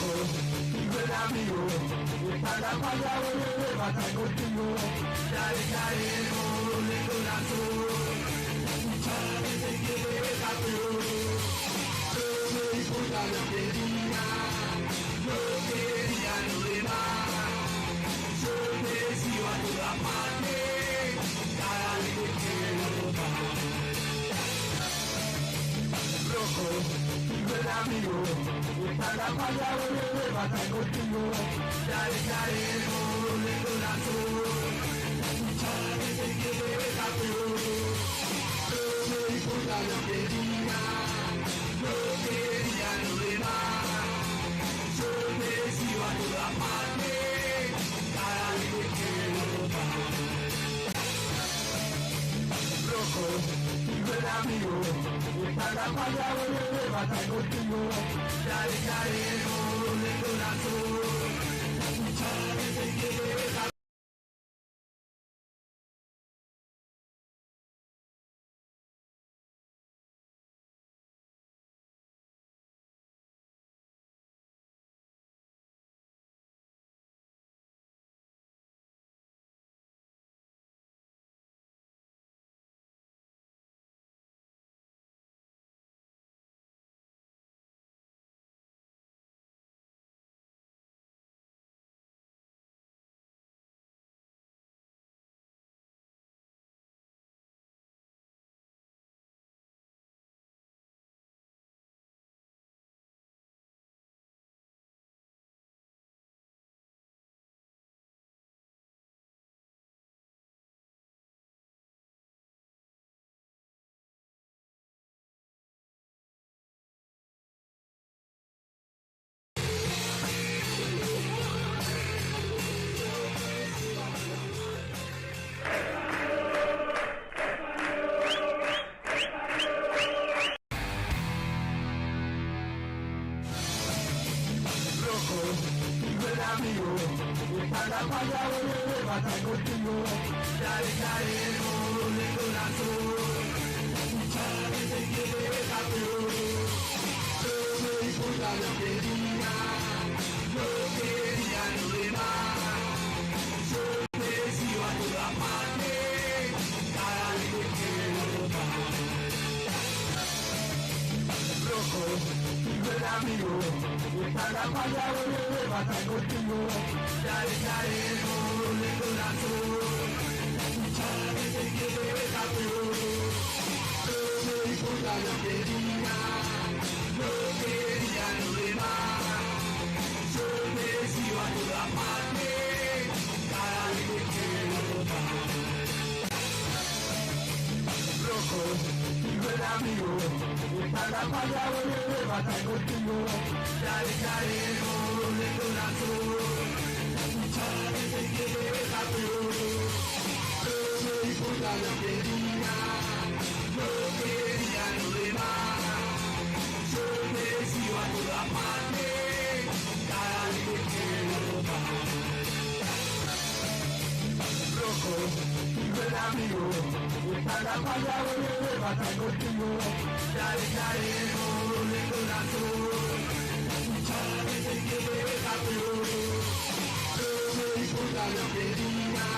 buen amigo, está la falla, vuelve, va a estar contigo. Dale, dale, el gol de corazón, muchas veces quiere campeón. No me importa lo que diga, no quería lo demás. Yo te sigo a todas partes, cada vez que quiero robar. Rojo, buen amigo, está la falla, vuelve, va a estar contigo. Dale, dale, el gol de corazón, muchas veces quiere campeón. No me importa lo que diga, no quería lo demás. Yo te sigo a todas partes, cada vez que quiero robar. Rojo, buen amigo, está la falla, vuelve, va a estar contigo. Dale, dale, el gol de corazón, muchas veces quiere campeón. Buen amigo, está la falla, vuelve, va a estar contigo. Dale, dale, el gol de corazón, muchas veces quiere campeón. No me importa lo que diga, no quería lo demás. Yo te sigo a todas partes, cada vez que quiero robar. Rojo, buen amigo, está la falla, vuelve, va a estar contigo. Dale, dale, el gol de corazón, muchas veces quiere campeón. No me importa lo que diga, no quería lo demás. Yo te sigo a todas partes, cada vez que quiero robar. Rojo, buen amigo, está la falla, vuelve, va a estar contigo. Dale, dale, el gol de corazón, muchas veces quiere campeón. No me importa lo que diga, no quería lo demás. Yo te sigo a todas partes, cada vez que quiero robar. Rojo, buen amigo, está la falla, vuelve, va a estar contigo. Dale, dale, el gol de corazón, muchas veces quiere campeón. No me importa lo que diga,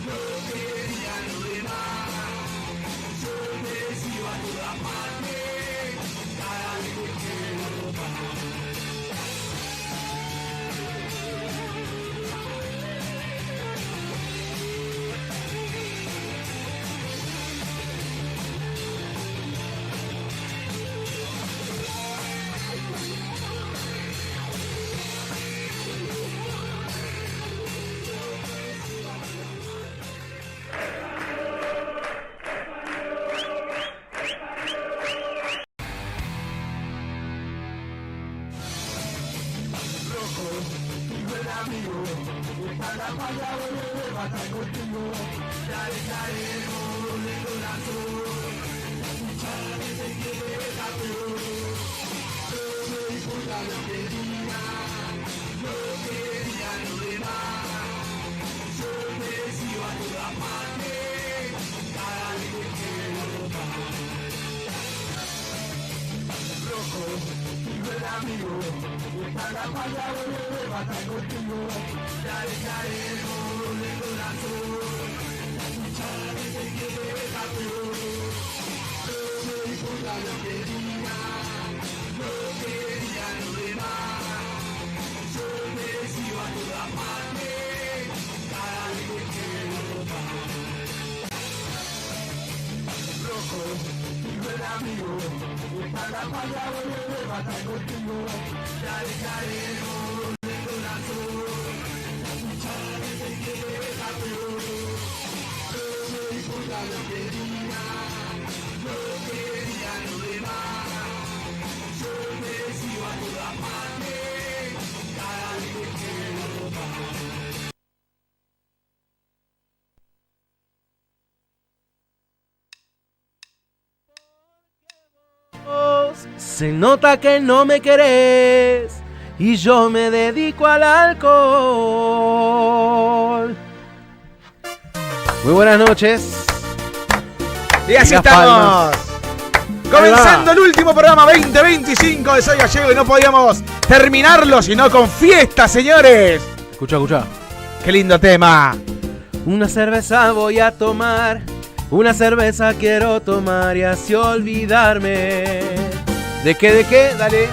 no quería lo demás. Yo te sigo a todas partes, cada vez que quiero robar. Buen amigo, está la falla, vuelve, va a estar contigo. Dale, dale, el gol de corazón, muchas veces quiere campeón. No me importa lo que diga, no quería lo demás. Yo te sigo a todas partes, cada vez que quiero robar. rojo, y buen amigo, y para la falla voy a matar contigo. Dale, dale, gol de corazón, mucha gente quiere campeón. No me importa lo que digan, no quería lo demás. Yo me sigo a toda parte, cada vez que quiero más. Rojo, y buen amigo, y para la falla voy a matar contigo. Dale, dale, gol de corazón, mucha gente quiere campeón. No me importa lo que digan, no quería lo demás. Yo me sigo a toda parte, cada vez que quiero más. Se nota que no me querés y yo me dedico al alcohol. Muy buenas noches. Y así Las estamos. palmas. Comenzando el último programa 2025 de Soy Gallego y no podíamos terminarlo sino con fiesta, señores. Escucha, escucha. Qué lindo tema. Una cerveza voy a tomar, una cerveza quiero tomar y así olvidarme. ¿De qué, de qué? Dale.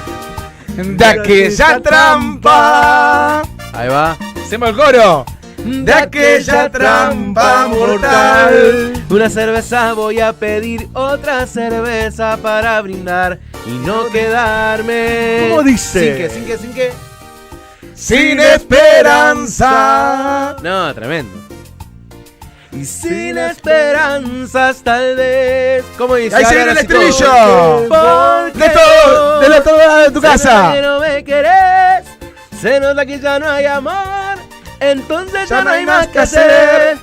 De aquella trampa. Ahí va. Hacemos el coro. De aquella trampa mortal. Una cerveza voy a pedir, otra cerveza para brindar y no quedarme. ¿Cómo dice? Sin qué. Sin esperanza. No, tremendo. Y sin esperanzas tal vez. ¿Cómo dice? Ahí se viene el estribillo. Porque De todo, de la toda de tu se nota casa. que no me querés, se nota que ya no hay amor, entonces ya no hay más que hacer.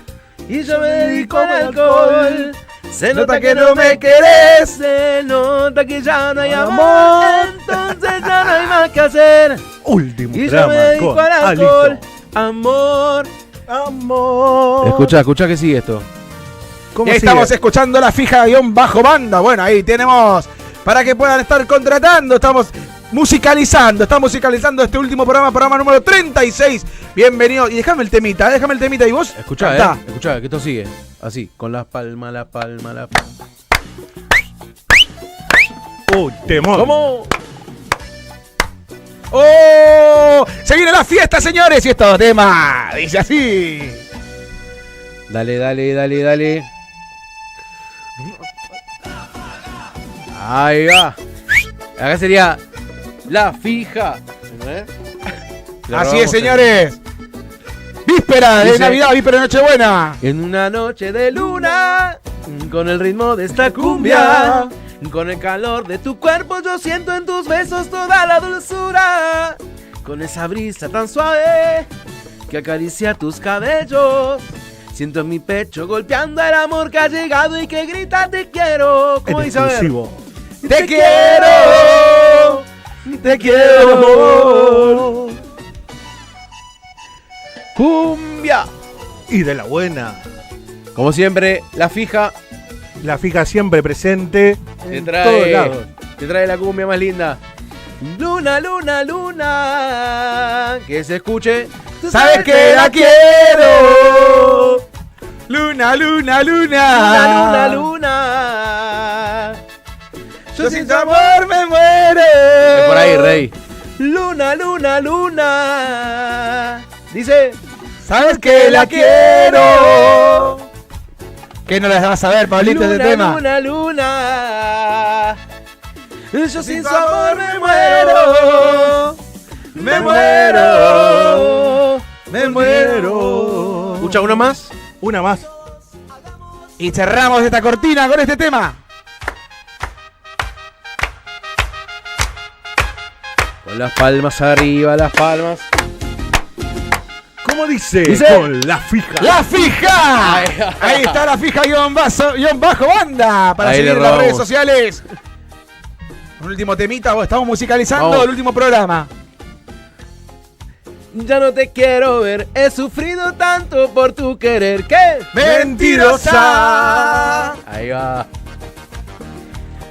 Y yo me dedico al alcohol. Se nota que no me querés, se nota que ya no hay amor, entonces ya no hay más que hacer. Último Y yo me dedico al alcohol, amor. Amor. Escucha que sigue esto. Y ahí estamos escuchando la fija-banda. Bueno, ahí tenemos para que puedan estar contratando. Estamos musicalizando este último programa número 36. Bienvenido. Y déjame el temita. ¿Y vos? Escucha, Cantá. escucha, que esto sigue. Así, con las palmas, la palma. Temón. ¿Cómo? ¡Oh! Se viene la fiesta, señores. Y estos temas. Dice así. Dale. Ahí va. Acá sería la fija. ¿Eh? Así es, señores. Víspera de Dice- Navidad, víspera de Nochebuena. En una noche de luna, con el ritmo de esta cumbia, con el calor de tu cuerpo, yo siento en tus besos toda la dulzura. Con esa brisa tan suave que acaricia tus cabellos, siento en mi pecho golpeando el amor que ha llegado y que grita te quiero. ¿Cómo dice? A ver. Te quiero. Te quiero, amor. Cumbia. Y de la buena. Como siempre, la fija La fija siempre presente te en todos lados. trae la cumbia más linda. Luna, luna, luna. Que se escuche. Tú ¿Sabes que la quiero? Luna, luna, luna. Luna, luna, luna. Yo sin tu amor me muero. Ve por ahí, rey. Luna, luna, luna. Dice. ¿Sabes que la quiero? ¿Qué no las vas a ver, Pablito, Luna, este tema? luna, luna. Yo sin su amor me muero. Me muero. Me muero. ¿Escucha uno más? Una más. Y cerramos esta cortina con este tema. Con las palmas arriba, las palmas. ¿Cómo dice? Dice- Con la fija. ¡La fija! Ahí está la fija guión bajo banda para Ahí seguir le en las robamos. redes sociales. Un último temita, estamos musicalizando Vamos. el último programa. Ya no te quiero ver, he sufrido tanto por tu querer que... Mentirosa, Ahí va.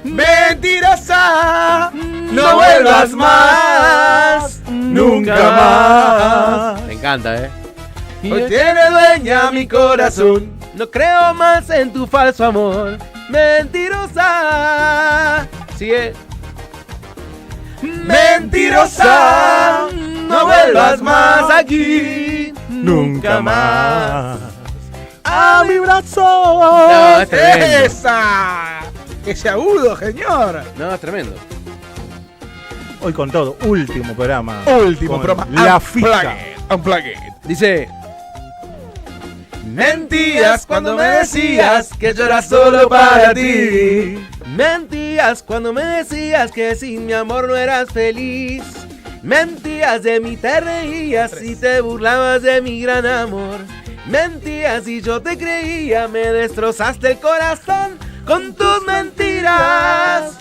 mentirosa, no vuelvas más, nunca más. Me encanta, Hoy tiene dueña mi corazón. No creo más en tu falso amor, mentirosa. Sigue. Mentirosa, no vuelvas más aquí, Nunca más. a mi brazo. No, es tremendo. ¡Esa! Ese agudo, señor. No, es tremendo. Hoy con todo, último programa. Último Con programa. La Fija. Unplugged. Dice. Mentías cuando me decías que yo era solo para ti. Mentías cuando me decías que sin mi amor no eras feliz. Mentías de mí, te reías y te burlabas de mi gran amor. Mentías y yo te creía, me destrozaste el corazón con tus mentiras.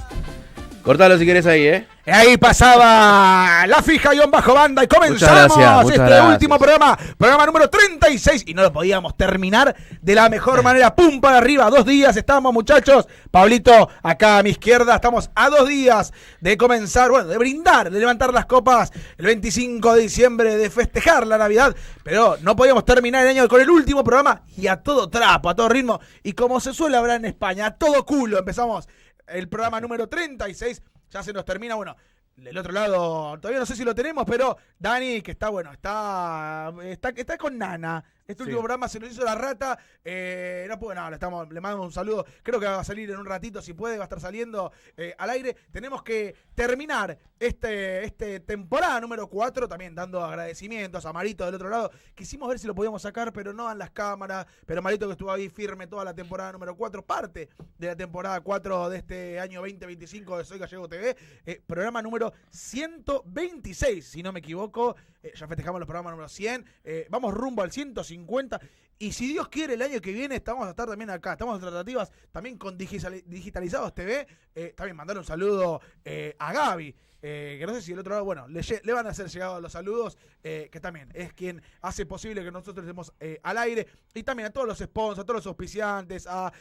Córtalo si quieres ahí, Ahí pasaba La Fija _banda y comenzamos muchas gracias. último programa número 36 y no lo podíamos terminar de la mejor manera. Pum para arriba, 2 días estamos, muchachos. Pablito acá a mi izquierda, estamos a 2 días de comenzar, bueno, de brindar, de levantar las copas el 25 de diciembre, de festejar la Navidad, pero no podíamos terminar el año con el último programa y a todo trapo, a todo ritmo y como se suele hablar en España, a todo culo. Empezamos el programa número 36. Ya se nos termina, bueno, del otro lado, todavía no sé si lo tenemos, pero Dani, que está, bueno, está con Nana. Este último programa se nos hizo la rata, no puede nada, le mando un saludo, creo que va a salir en un ratito, si puede, va a estar saliendo al aire. Tenemos que terminar este temporada número 4, también dando agradecimientos a Marito del otro lado. Quisimos ver si lo podíamos sacar, pero no dan las cámaras, pero Marito que estuvo ahí firme toda la temporada número 4, parte de la temporada 4 de este año 2025 de Soy Gallego TV, programa número 126, si no me equivoco. Ya festejamos los programas número 100, vamos rumbo al 150 y si Dios quiere el año que viene vamos a estar también acá, estamos en tratativas también con Digitalizados TV, también mandar un saludo a Gaby, que no sé si el otro lado, bueno, le van a hacer llegados los saludos, que también es quien hace posible que nosotros estemos al aire, y también a todos los sponsors, a todos los auspiciantes, a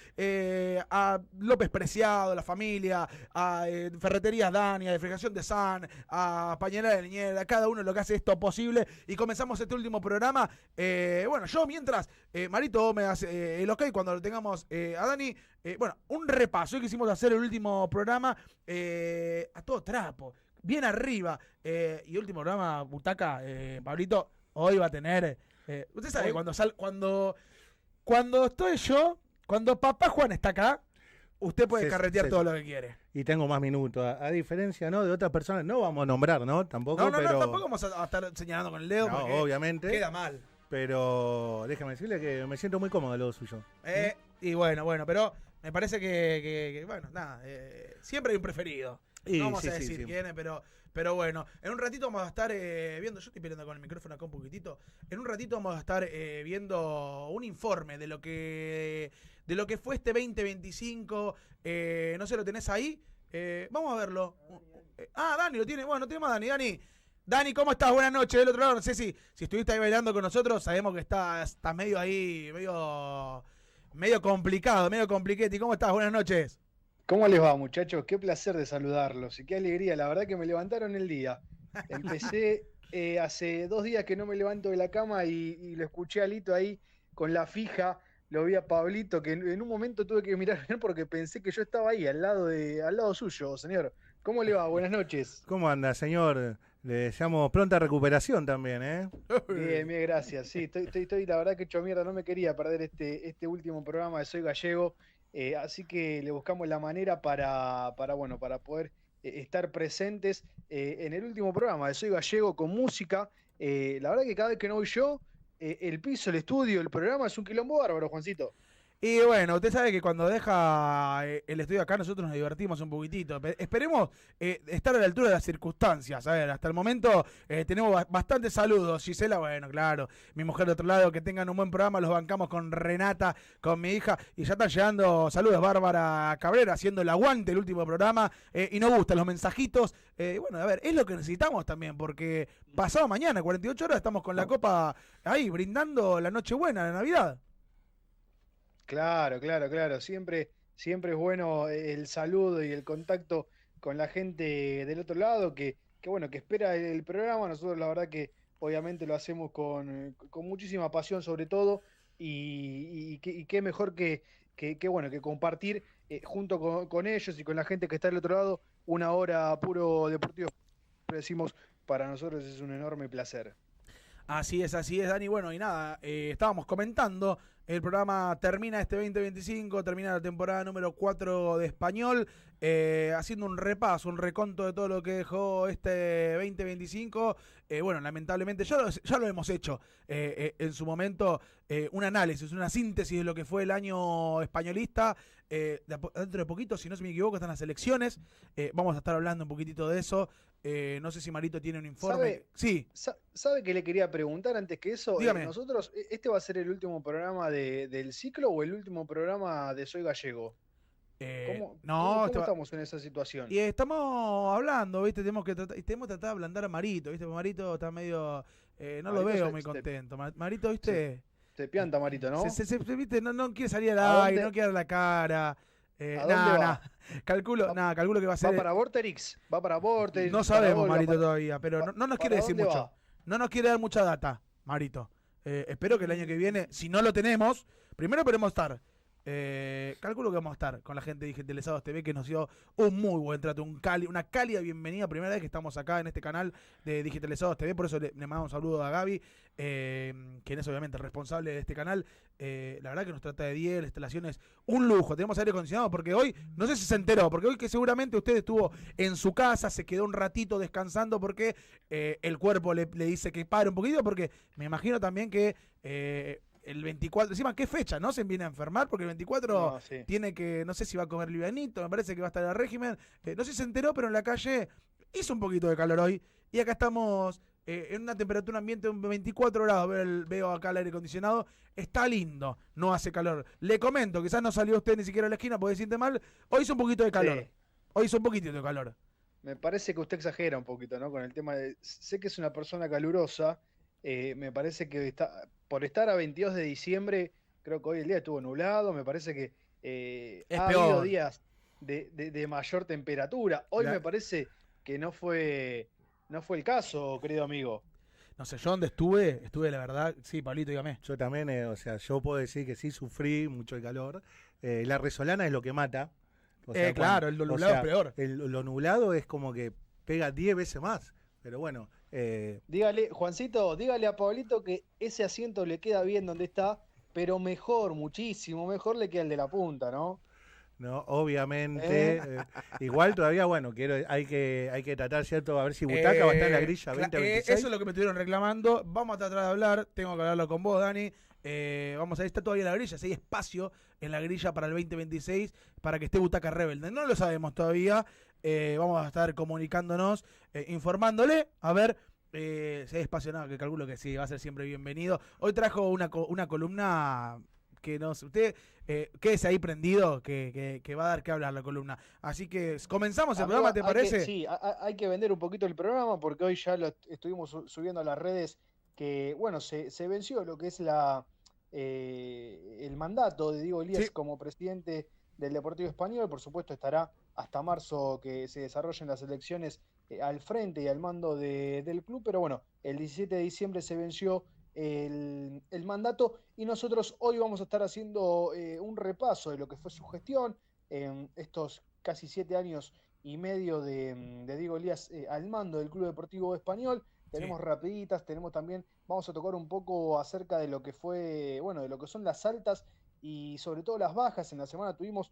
López Preciado, la familia, a Ferreterías Dani, a Refrigeración de San, a Pañalera de Niñera, a cada uno lo que hace esto posible, y comenzamos este último programa. Bueno, yo mientras Marito me hace el ok cuando lo tengamos a Dani, bueno, un repaso. Hoy quisimos hacer el último programa a todo trapo, bien arriba, y último programa, butaca, Pablito, hoy va a tener, usted sabe, cuando estoy yo, cuando papá Juan está acá, usted puede carretear todo lo que quiere. Y tengo más minutos. A diferencia, ¿no? De otras personas, no vamos a nombrar, ¿no? Tampoco, No, pero... tampoco vamos a estar señalando con el dedo, No, porque obviamente. queda mal. Pero déjame decirle que me siento muy cómodo de lo suyo. Y bueno, pero me parece que bueno, nada, siempre hay un preferido. Y, no vamos sí, a decir sí. quién es, pero bueno, en un ratito vamos a estar viendo, yo estoy peleando con el micrófono acá un poquitito, en un ratito vamos a estar viendo un informe de lo que fue este 2025, no sé, ¿lo tenés ahí? Vamos a verlo. Dani lo tiene, bueno, tenemos a Dani. Dani, ¿cómo estás? Buenas noches. Del otro lado, no sé si estuviste ahí bailando con nosotros, sabemos que estás medio ahí, medio complicado, medio compliquete. ¿Cómo estás? Buenas noches. ¿Cómo les va, muchachos? Qué placer de saludarlos y qué alegría. La verdad que me levantaron el día. Empecé hace 2 días que no me levanto de la cama y lo escuché a Lito ahí con La Fija. Lo vi a Pablito, que en un momento tuve que mirar bien porque pensé que yo estaba ahí, al lado suyo, señor. ¿Cómo le va? Buenas noches. ¿Cómo anda, señor? Le deseamos pronta recuperación también, ¿eh? Bien, gracias. Sí, estoy la verdad que hecho mierda. No me quería perder este último programa de Soy Gallego. Así que le buscamos la manera para poder estar presentes en el último programa de Soy Gallego con música. La verdad que cada vez que no voy yo, el piso, el estudio, el programa es un quilombo bárbaro, Juancito. Y bueno, usted sabe que cuando deja el estudio acá nosotros nos divertimos un poquitito. Esperemos estar a la altura de las circunstancias. A ver, hasta el momento tenemos bastantes saludos. Gisela, bueno, claro. Mi mujer de otro lado, que tengan un buen programa. Los bancamos con Renata, con mi hija. Y ya están llegando saludos. Bárbara Cabrera haciendo el aguante el último programa. Y nos gustan los mensajitos. Bueno, a ver, es lo que necesitamos también. Porque pasado mañana, 48 horas, estamos con la copa ahí, brindando la Nochebuena, la Navidad. Claro. Siempre es bueno el saludo y el contacto con la gente del otro lado que bueno, que espera el programa. Nosotros la verdad que obviamente lo hacemos con muchísima pasión sobre todo, y qué mejor bueno, que compartir junto con ellos y con la gente que está del otro lado una hora puro deportivo. Decimos, para nosotros es un enorme placer. Así es, Dani. Bueno, y nada, estábamos comentando, el programa termina este 2025, termina la temporada número 4 de Español, haciendo un repaso, un reconto de todo lo que dejó este 2025. Bueno, lamentablemente ya lo hemos hecho en su momento, un análisis, una síntesis de lo que fue el año españolista. Dentro de poquito, si no se me equivoco, están las elecciones. Vamos a estar hablando un poquitito de eso. No sé si Marito tiene un informe. Sí. ¿Sabe que le quería preguntar antes que eso? Dígame. Nosotros, ¿este va a ser el último programa del ciclo o el último programa de Soy Gallego? ¿Cómo estamos en esa situación? Y estamos hablando, ¿viste? Tenemos que tratar de ablandar a Marito, ¿viste? Porque Marito está medio... no lo veo muy contento. Marito, ¿viste? Se pianta Marito, ¿no? ¿Viste? No quiere salir al aire, no quiere dar la cara. ¿A dónde va? Calculo que va a ser... ¿Va para Vorterix? No sabemos, Marito, todavía, pero no nos quiere decir mucho. Va? No nos quiere dar mucha data, Marito. Espero que el año que viene, si no lo tenemos, primero podemos estar. Calculo que vamos a estar con la gente de Digitalizados TV, que nos dio un muy buen trato, una cálida bienvenida. Primera vez que estamos acá en este canal de Digitalizados TV, por eso le mandamos un saludo a Gaby, quien es obviamente el responsable de este canal. La verdad que nos trata de 10, la instalación es un lujo. Tenemos aire acondicionado porque hoy, no sé si se enteró, porque hoy que seguramente usted estuvo en su casa, se quedó un ratito descansando porque el cuerpo le dice que pare un poquito, porque me imagino también que... el 24, encima, ¿qué fecha? ¿No se viene a enfermar? Porque el 24 sí. Tiene que, no sé si va a comer livianito, me parece que va a estar en el régimen. No sé si se enteró, pero en la calle hizo un poquito de calor hoy. Y acá estamos en una temperatura ambiente de 24 grados. Veo acá el aire acondicionado. Está lindo, no hace calor. Le comento, quizás no salió usted ni siquiera a la esquina porque siente mal. Hoy hizo un poquito de calor. Sí. Hoy hizo un poquitito de calor. Me parece que usted exagera un poquito, ¿no? Con el tema de... Sé que es una persona calurosa. Me parece que por estar a 22 de diciembre, creo que hoy el día estuvo nublado. Me parece que ha habido días de mayor temperatura. Hoy me parece que no fue el caso, querido amigo. No sé, yo donde estuve la verdad, sí, Pablito, dígame. Yo también, yo puedo decir que sí sufrí mucho el calor. La resolana es lo que mata. Claro, lo nublado es peor. Lo nublado es como que pega 10 veces más. Pero bueno. Dígale, Juancito, dígale a Pablito que ese asiento le queda bien donde está, pero mejor, muchísimo mejor le queda el de la punta, ¿no? No, obviamente. Igual todavía, bueno, hay que tratar, ¿cierto? A ver si Butaca va a estar en la grilla 2026. Eso es lo que me estuvieron reclamando. Vamos a tratar de hablar. Tengo que hablarlo con vos, Dani. Vamos a ver, está todavía en la grilla. Si hay espacio en la grilla para el 2026 para que esté Butaca Rebelde. No lo sabemos todavía. Vamos a estar comunicándonos, informándole. A ver si hay espacio. No, que calculo que sí, va a ser siempre bienvenido. Hoy trajo una columna que no sé, usted quédese ahí prendido, que va a dar que hablar la columna. Así que comenzamos el programa, ¿te parece? Sí, hay que vender un poquito el programa porque hoy ya lo estuvimos subiendo a las redes, que bueno, se venció lo que es el mandato de Diego Elías como presidente del Deportivo Español. Por supuesto estará hasta marzo que se desarrollen las elecciones al frente y al mando del club, pero bueno, el 17 de diciembre se venció el mandato, y nosotros hoy vamos a estar haciendo un repaso de lo que fue su gestión en estos casi 7 años y medio de Diego Elías al mando del Club Deportivo Español. Tenemos rapiditas, vamos a tocar un poco acerca de lo que fue, bueno, de lo que son las altas y sobre todo las bajas. En la semana tuvimos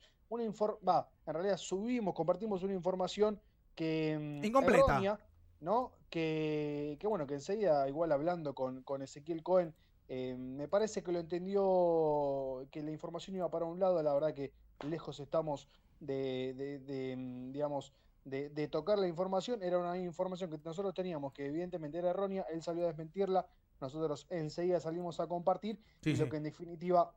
compartimos una información que incompleta, errónea, ¿no? Que bueno, que enseguida, igual hablando con Ezequiel Cohen, me parece que lo entendió, que la información iba para un lado. La verdad que lejos estamos de tocar la información. Era una información que nosotros teníamos, que evidentemente era errónea. Él salió a desmentirla, nosotros enseguida salimos a compartir, lo que en definitiva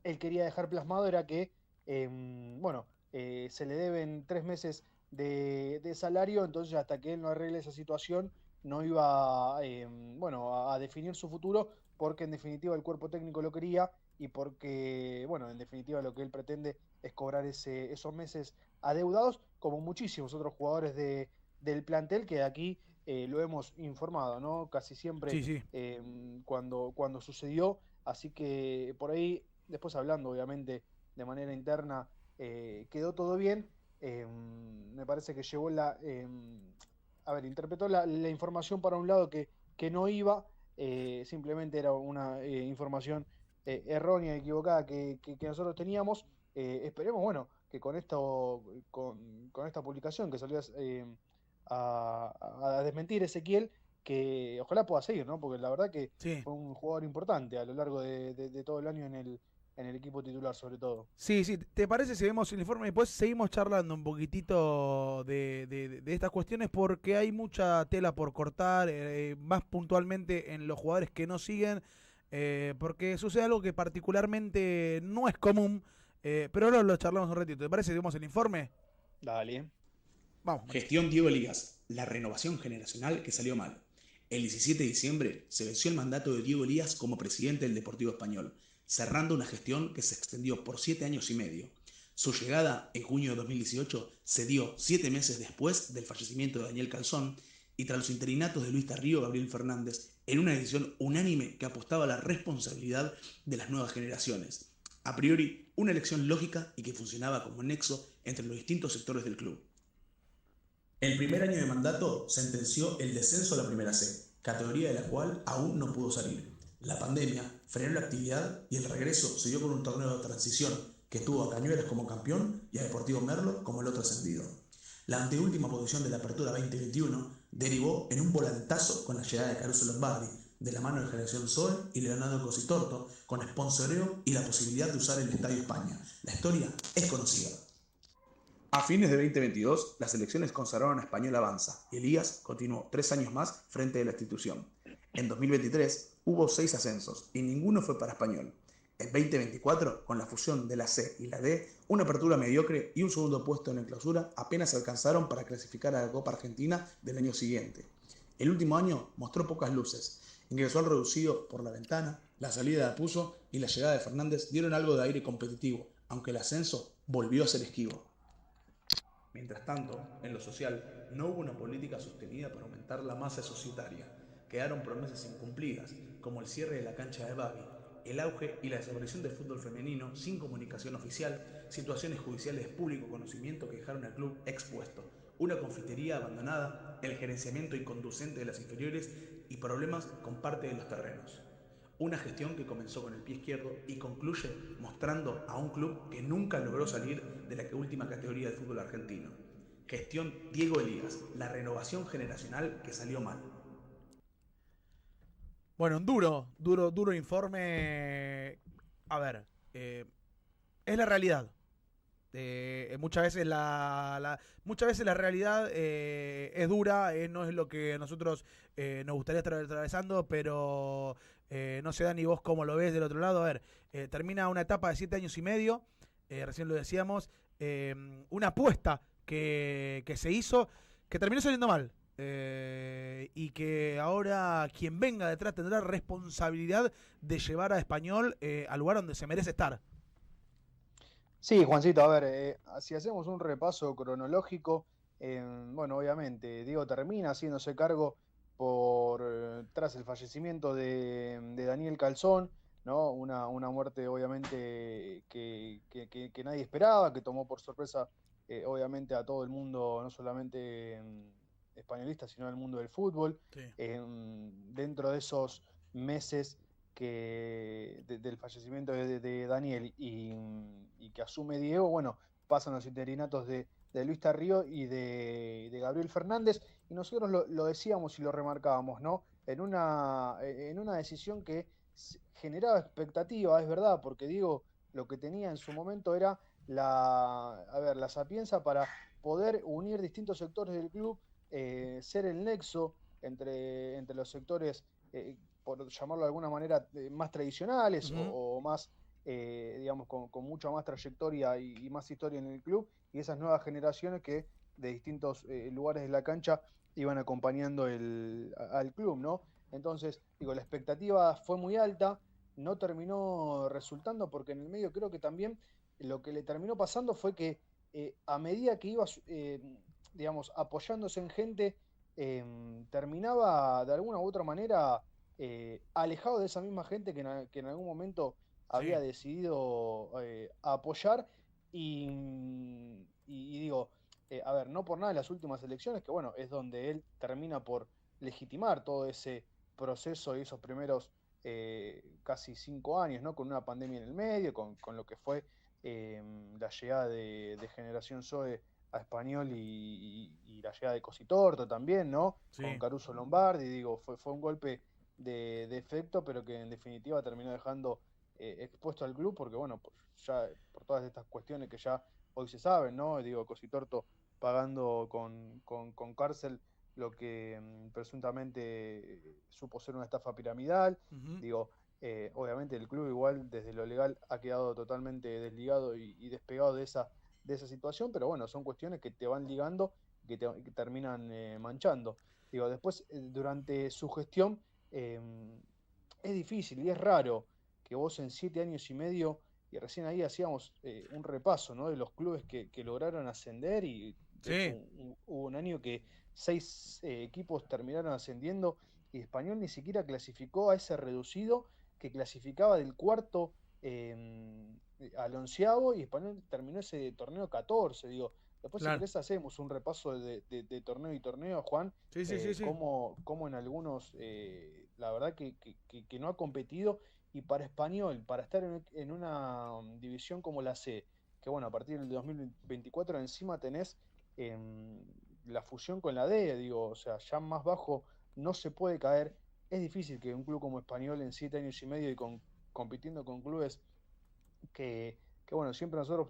él quería dejar plasmado era que se le deben 3 meses de salario, entonces hasta que él no arregle esa situación no iba a definir su futuro, porque en definitiva el cuerpo técnico lo quería, y porque, bueno, en definitiva lo que él pretende es cobrar esos meses adeudados, como muchísimos otros jugadores del plantel que aquí lo hemos informado, ¿no? Casi siempre Sí, sí. cuando sucedió, así que por ahí, después hablando obviamente de manera interna, quedó todo bien. Me parece que llevó interpretó la información para un lado que no iba, simplemente era una información errónea, equivocada que nosotros teníamos. Esperemos, bueno, que con esta publicación que salió a desmentir Ezequiel, que ojalá pueda seguir, ¿no? Porque la verdad que Sí. fue un jugador importante a lo largo de todo el año en el equipo titular, sobre todo. Sí, sí, ¿te parece si vemos el informe y después seguimos charlando un poquitito de estas cuestiones? Porque hay mucha tela por cortar, más puntualmente en los jugadores que no siguen, porque sucede algo que particularmente no es común, pero ahora lo charlamos un ratito. ¿Te parece si vemos el informe? Dale. Vamos. Gestión Diego Elías, la renovación generacional que salió mal. El 17 de diciembre se venció el mandato de Diego Elías como presidente del Deportivo Español, cerrando una gestión que se extendió por 7 años y medio. Su llegada en junio de 2018 se dio 7 meses después del fallecimiento de Daniel Calzón y tras los interinatos de Luis Tarrío y Gabriel Fernández, en una decisión unánime que apostaba a la responsabilidad de las nuevas generaciones. A priori, una elección lógica y que funcionaba como nexo entre los distintos sectores del club. El primer año de mandato sentenció el descenso a la Primera C, categoría de la cual aún no pudo salir. La pandemia frenó la actividad y el regreso se dio con un torneo de transición que tuvo a Cañuelas como campeón y a Deportivo Merlo como el otro ascendido. La anteúltima posición de la Apertura 2021 derivó en un volantazo con la llegada de Caruso Lombardi, de la mano de Generación Sol y Leonardo Cositorto, con sponsoreo y la posibilidad de usar el Estadio España. La historia es conocida. A fines de 2022, las elecciones consagraron a Español Avanza y Elías continuó 3 años más frente de la institución. En 2023 hubo 6 ascensos y ninguno fue para Español. En 2024, con la fusión de la C y la D, una apertura mediocre y un segundo puesto en la clausura apenas se alcanzaron para clasificar a la Copa Argentina del año siguiente. El último año mostró pocas luces. Ingresó al reducido por la ventana, la salida de Apuso y la llegada de Fernández dieron algo de aire competitivo, aunque el ascenso volvió a ser esquivo. Mientras tanto, en lo social, no hubo una política sostenida para aumentar la masa societaria. Quedaron promesas incumplidas, como el cierre de la cancha de Babi, el auge y la desaparición del fútbol femenino sin comunicación oficial, situaciones judiciales de público conocimiento que dejaron al club expuesto, una confitería abandonada, el gerenciamiento inconducente de las inferiores y problemas con parte de los terrenos. Una gestión que comenzó con el pie izquierdo y concluye mostrando a un club que nunca logró salir de la última categoría del fútbol argentino. Gestión Diego Elías, la renovación generacional que salió mal. Bueno, un duro informe. A ver, es la realidad. Muchas veces la realidad es dura, no es lo que a nosotros nos gustaría estar atravesando, pero no sé, Dani, vos cómo lo ves del otro lado. A ver, termina una etapa de 7 años y medio, recién lo decíamos, una apuesta que se hizo, que terminó saliendo mal, y que ahora quien venga detrás tendrá responsabilidad de llevar a Español al lugar donde se merece estar. Sí, Juancito, a ver, si hacemos un repaso cronológico, bueno, obviamente, Diego termina haciéndose cargo tras el fallecimiento de Daniel Calzón, ¿no? Una muerte, obviamente, que nadie esperaba, que tomó por sorpresa, obviamente, a todo el mundo, no solamente españolista, sino al mundo del fútbol. Sí. Dentro de esos meses del fallecimiento de Daniel y que asume Diego, bueno, pasan los interinatos de Luis Tarrío y de Gabriel Fernández, y nosotros lo decíamos y lo remarcábamos, ¿no? En una decisión que generaba expectativa, es verdad, porque Diego lo que tenía en su momento era la sapienza para poder unir distintos sectores del club, ser el nexo entre los sectores, por llamarlo de alguna manera, más tradicionales, Uh-huh. o más, digamos, con mucha más trayectoria y más historia en el club, y esas nuevas generaciones que de distintos lugares de la cancha iban acompañando al club, ¿no? Entonces, digo, la expectativa fue muy alta, no terminó resultando, porque en el medio creo que también lo que le terminó pasando fue que a medida que iba, digamos, apoyándose en gente, terminaba de alguna u otra manera alejado de esa misma gente que en algún momento había decidido apoyar y digo, a ver, no por nada en las últimas elecciones, que bueno, es donde él termina por legitimar todo ese proceso y esos primeros casi 5 años, ¿no? Con una pandemia en el medio, con lo que fue la llegada de Generación Zoe a Español y la llegada de Cositorto también, ¿no? Sí. Con Caruso Lombardi, digo, fue un golpe de efecto, pero que en definitiva terminó dejando expuesto al club, porque bueno, ya por todas estas cuestiones que ya hoy se saben, ¿no? Digo, Cositorto pagando con cárcel lo que presuntamente supo ser una estafa piramidal. Digo, obviamente el club igual desde lo legal ha quedado totalmente desligado y despegado de esa situación, pero bueno, son cuestiones que te van ligando, que terminan manchando. Digo, después, durante su gestión, es difícil y es raro que vos en 7 años y medio, y recién ahí hacíamos un repaso, ¿no? De los clubes que lograron ascender y hubo un año que 6 equipos terminaron ascendiendo y Español ni siquiera clasificó a ese reducido que clasificaba del cuarto al 11º y Español terminó ese torneo 14, digo. Después si querés hacemos un repaso de torneo y torneo, Juan, cómo en algunos la verdad que no ha competido, y para Español, para estar en una división como la C, que bueno, a partir del 2024 encima tenés la fusión con la D, digo, o sea, ya más bajo no se puede caer. Es difícil que un club como Español en 7 años y medio y compitiendo con clubes que bueno, siempre nosotros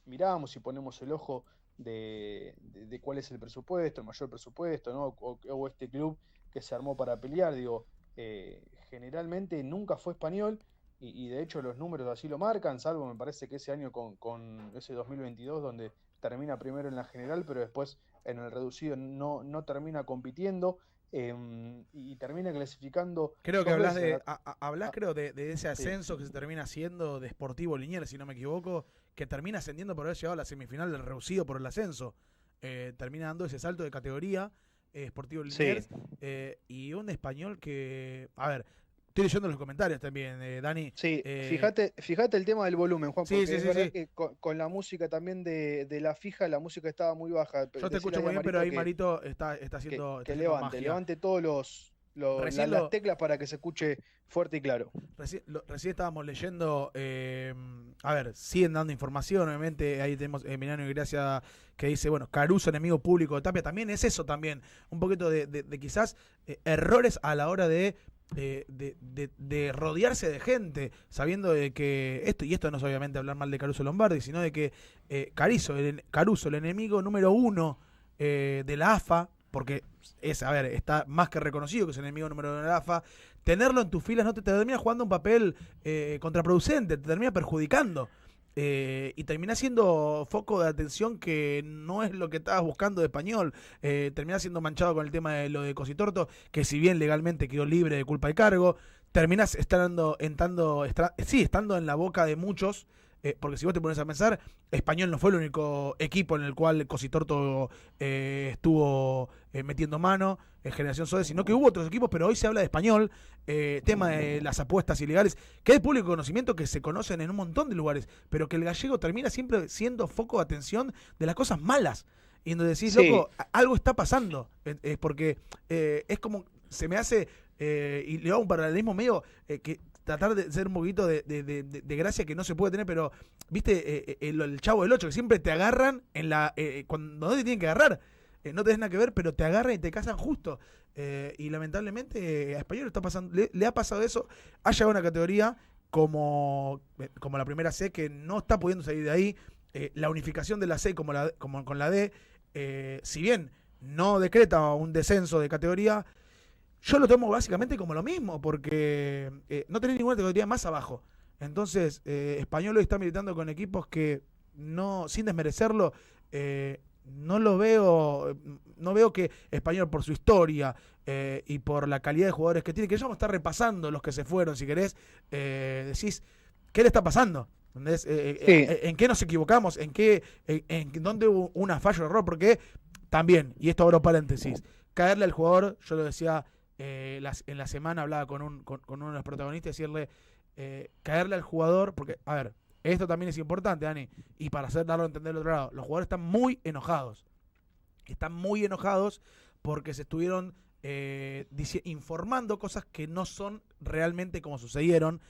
miramos y ponemos el ojo de cuál es el presupuesto, el mayor presupuesto, ¿no? O este club que se armó para pelear, digo, generalmente nunca fue Español y de hecho los números así lo marcan, salvo me parece que ese año con ese 2022 donde termina primero en la general, pero después en el reducido no termina compitiendo. Y termina clasificando. Creo que hablas creo de ese ascenso que se termina haciendo de Sportivo Liniers, si no me equivoco, que termina ascendiendo por haber llegado a la semifinal del reducido por el ascenso. Termina dando ese salto de categoría, Sportivo Liniers, y un Español que, a ver, estoy leyendo los comentarios también, Dani. Sí, fíjate el tema del volumen, Juan, porque es verdad que con la música también de la fija, la música estaba muy baja. Yo te escucho muy bien, pero ahí Marito está haciendo que magia. levante todos las teclas para que se escuche fuerte y claro. Recién estábamos leyendo, a ver, siguen dando información, obviamente, ahí tenemos Emiliano y Gracia que dice, bueno, Caruso, enemigo público de Tapia, también es eso también, un poquito de quizás errores a la hora de rodearse de gente, sabiendo de que esto no es obviamente hablar mal de Caruso Lombardi, sino de que Caruso, el enemigo número 1 de la AFA, porque está más que reconocido que es el enemigo número 1 de la AFA, tenerlo en tus filas no te termina jugando un papel contraproducente, te termina perjudicando. Y termina siendo foco de atención que no es lo que estabas buscando de Español. Termina siendo manchado con el tema de lo de Cositorto, que si bien legalmente quedó libre de culpa y cargo, terminas estando en la boca de muchos, porque si vos te pones a pensar, Español no fue el único equipo en el cual Cositorto estuvo metiendo mano en Generación Zoe, sino que hubo otros equipos, pero hoy se habla de Español, tema de las apuestas ilegales, que es público conocimiento, que se conocen en un montón de lugares, pero que el gallego termina siempre siendo foco de atención de las cosas malas, y donde decís, loco, algo está pasando, porque es como, se me hace, y le hago un paralelismo medio, que tratar de ser un poquito de gracia que no se puede tener, pero viste el Chavo del 8, que siempre te agarran cuando no te tienen que agarrar, no tenés nada que ver, pero te agarran y te casan justo, y lamentablemente a Español está pasando, le ha pasado eso, ha llegado a una categoría como la primera C, que no está pudiendo salir de ahí, la unificación de la C como con la D, si bien no decreta un descenso de categoría, yo lo tomo básicamente como lo mismo, porque no tenés ninguna categoría más abajo. Entonces, Español hoy está militando con equipos que, no, sin desmerecerlo, no veo que Español, por su historia y por la calidad de jugadores que tiene, que ya vamos a estar repasando los que se fueron, si querés, decís, ¿qué le está pasando? ¿Entendés? Sí. ¿En qué nos equivocamos? ¿En dónde hubo una fallo, error? Porque también, y esto abro paréntesis, caerle al jugador, yo lo decía en la semana, hablaba con uno de los protagonistas, decirle, caerle al jugador, porque, a ver, esto también es importante, Dani, y para darlo a entender del otro lado, los jugadores están muy enojados porque se estuvieron informando cosas que no son realmente como sucedieron.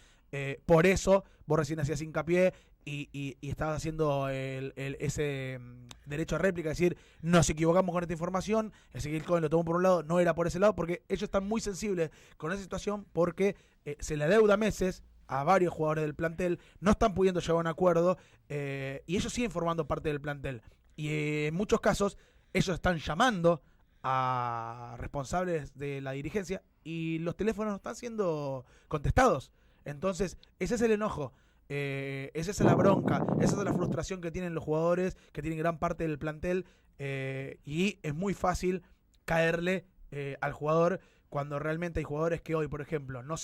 Por eso vos recién hacías hincapié y estabas haciendo ese derecho a réplica, es decir, nos equivocamos con esta información, Ezequiel Cohen lo tomó por un lado, no era por ese lado, porque ellos están muy sensibles con esa situación porque se le adeuda meses a varios jugadores del plantel, no están pudiendo llegar a un acuerdo y ellos siguen formando parte del plantel. Y en muchos casos ellos están llamando a responsables de la dirigencia y los teléfonos no están siendo contestados. Entonces, ese es el enojo, esa es la bronca, esa es la frustración que tienen los jugadores, que tienen gran parte del plantel, y es muy fácil caerle al jugador cuando realmente hay jugadores que hoy, por ejemplo, hoy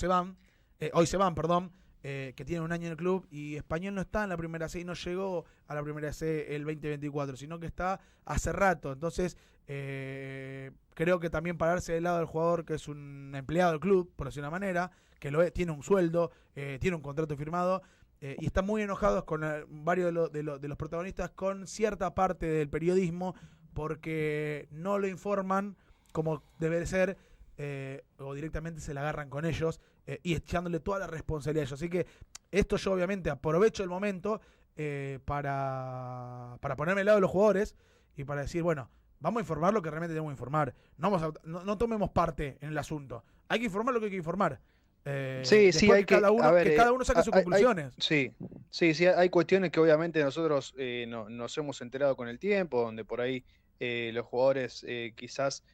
se van, que tienen un año en el club y Español no está en la primera C y no llegó a la primera C el 2024, sino que está hace rato. Entonces, creo que también pararse del lado del jugador que es un empleado del club, por decir una manera, que tiene un sueldo, tiene un contrato firmado, y están muy enojados con varios de los protagonistas, con cierta parte del periodismo, porque no lo informan como debe ser, o directamente se la agarran con ellos y echándole toda la responsabilidad a ellos. Así que esto yo obviamente aprovecho el momento para ponerme al lado de los jugadores y para decir, bueno, vamos a informar lo que realmente tenemos que informar. No tomemos parte en el asunto. Hay que informar lo que hay que informar. Sí, hay que cada uno saque sus conclusiones. Sí, hay cuestiones que obviamente nosotros nos hemos enterado con el tiempo, donde por ahí los jugadores quizás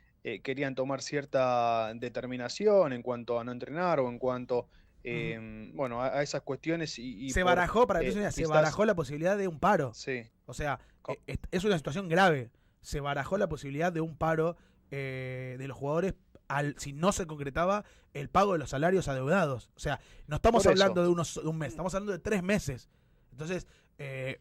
querían tomar cierta determinación en cuanto a no entrenar o en cuanto bueno, a esas cuestiones y se barajó, para que quizás, se barajó la posibilidad de un paro. Sí. O sea, es una situación grave. Se barajó la posibilidad de un paro de los jugadores si no se concretaba el pago de los salarios adeudados. O sea, no estamos hablando de un mes, estamos hablando de 3 meses. Entonces,